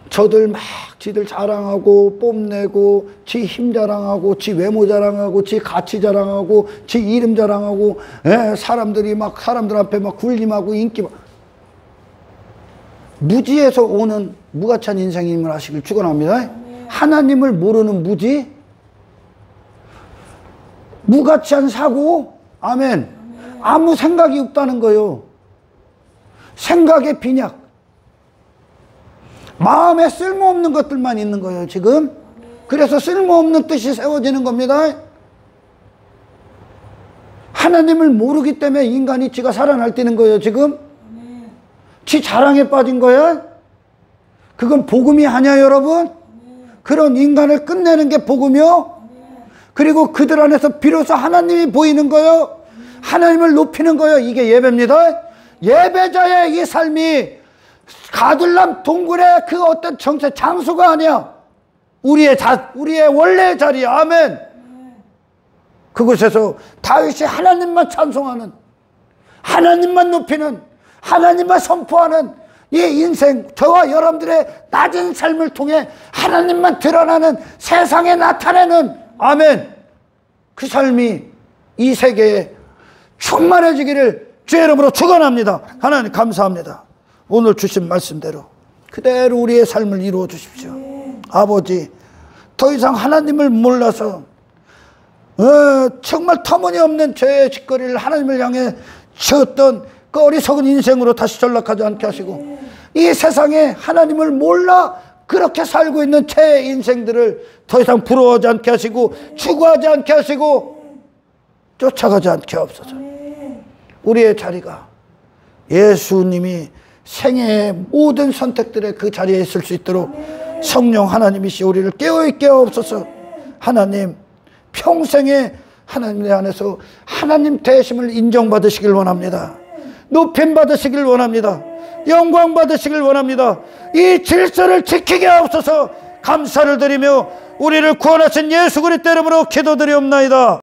저들 막 지들 자랑하고 뽐내고 지 힘 자랑하고 지 외모 자랑하고 지 가치 자랑하고 지 이름 자랑하고, 사람들이 막 사람들 앞에 막 군림하고 인기 막 무지에서 오는 무가치한 인생임을 하시길 축원합니다. 하나님을 모르는 무지, 무가치한 사고, 아멘. 아무 생각이 없다는 거요. 생각의 빈약, 마음에 쓸모없는 것들만 있는 거예요 지금. 그래서 쓸모없는 뜻이 세워지는 겁니다. 하나님을 모르기 때문에 인간이 지가 살아날 때는 거예요 지금. 지 자랑에 빠진 거야. 그건 복음이 아니야 여러분. 그런 인간을 끝내는 게 복음이요. 그리고 그들 안에서 비로소 하나님이 보이는 거예요. 하나님을 높이는 거예요. 이게 예배입니다. 예배자의 이 삶이 가둘람 동굴의 그 어떤 정체 장소가 아니야. 우리의 원래의 자리야. 아멘. 그곳에서 다윗이 하나님만 찬송하는, 하나님만 높이는, 하나님만 선포하는 이 인생, 저와 여러분들의 낮은 삶을 통해 하나님만 드러나는, 세상에 나타내는, 아멘, 그 삶이 이 세계에 충만해지기를 주의 이름으로 축원합니다. 하나님 감사합니다. 오늘 주신 말씀대로 그대로 우리의 삶을 이루어 주십시오. 아버지, 더 이상 하나님을 몰라서 정말 터무니없는 죄의 짓거리를 하나님을 향해 지었던 그 어리석은 인생으로 다시 전락하지 않게 하시고, 이 세상에 하나님을 몰라 그렇게 살고 있는 제 인생들을 더 이상 부러워하지 않게 하시고, 추구하지 않게 하시고, 쫓아가지 않게 하옵소서. 우리의 자리가 예수님이 생애의 모든 선택들의 그 자리에 있을 수 있도록 성령 하나님이시 우리를 깨어있게 하옵소서. 하나님, 평생에 하나님 안에서 하나님 되심을 인정받으시길 원합니다. 높임 받으시길 원합니다. 영광 받으시길 원합니다. 이 질서를 지키게 하옵소서. 감사를 드리며 우리를 구원하신 예수 그리스도 이름으로 기도드리옵나이다.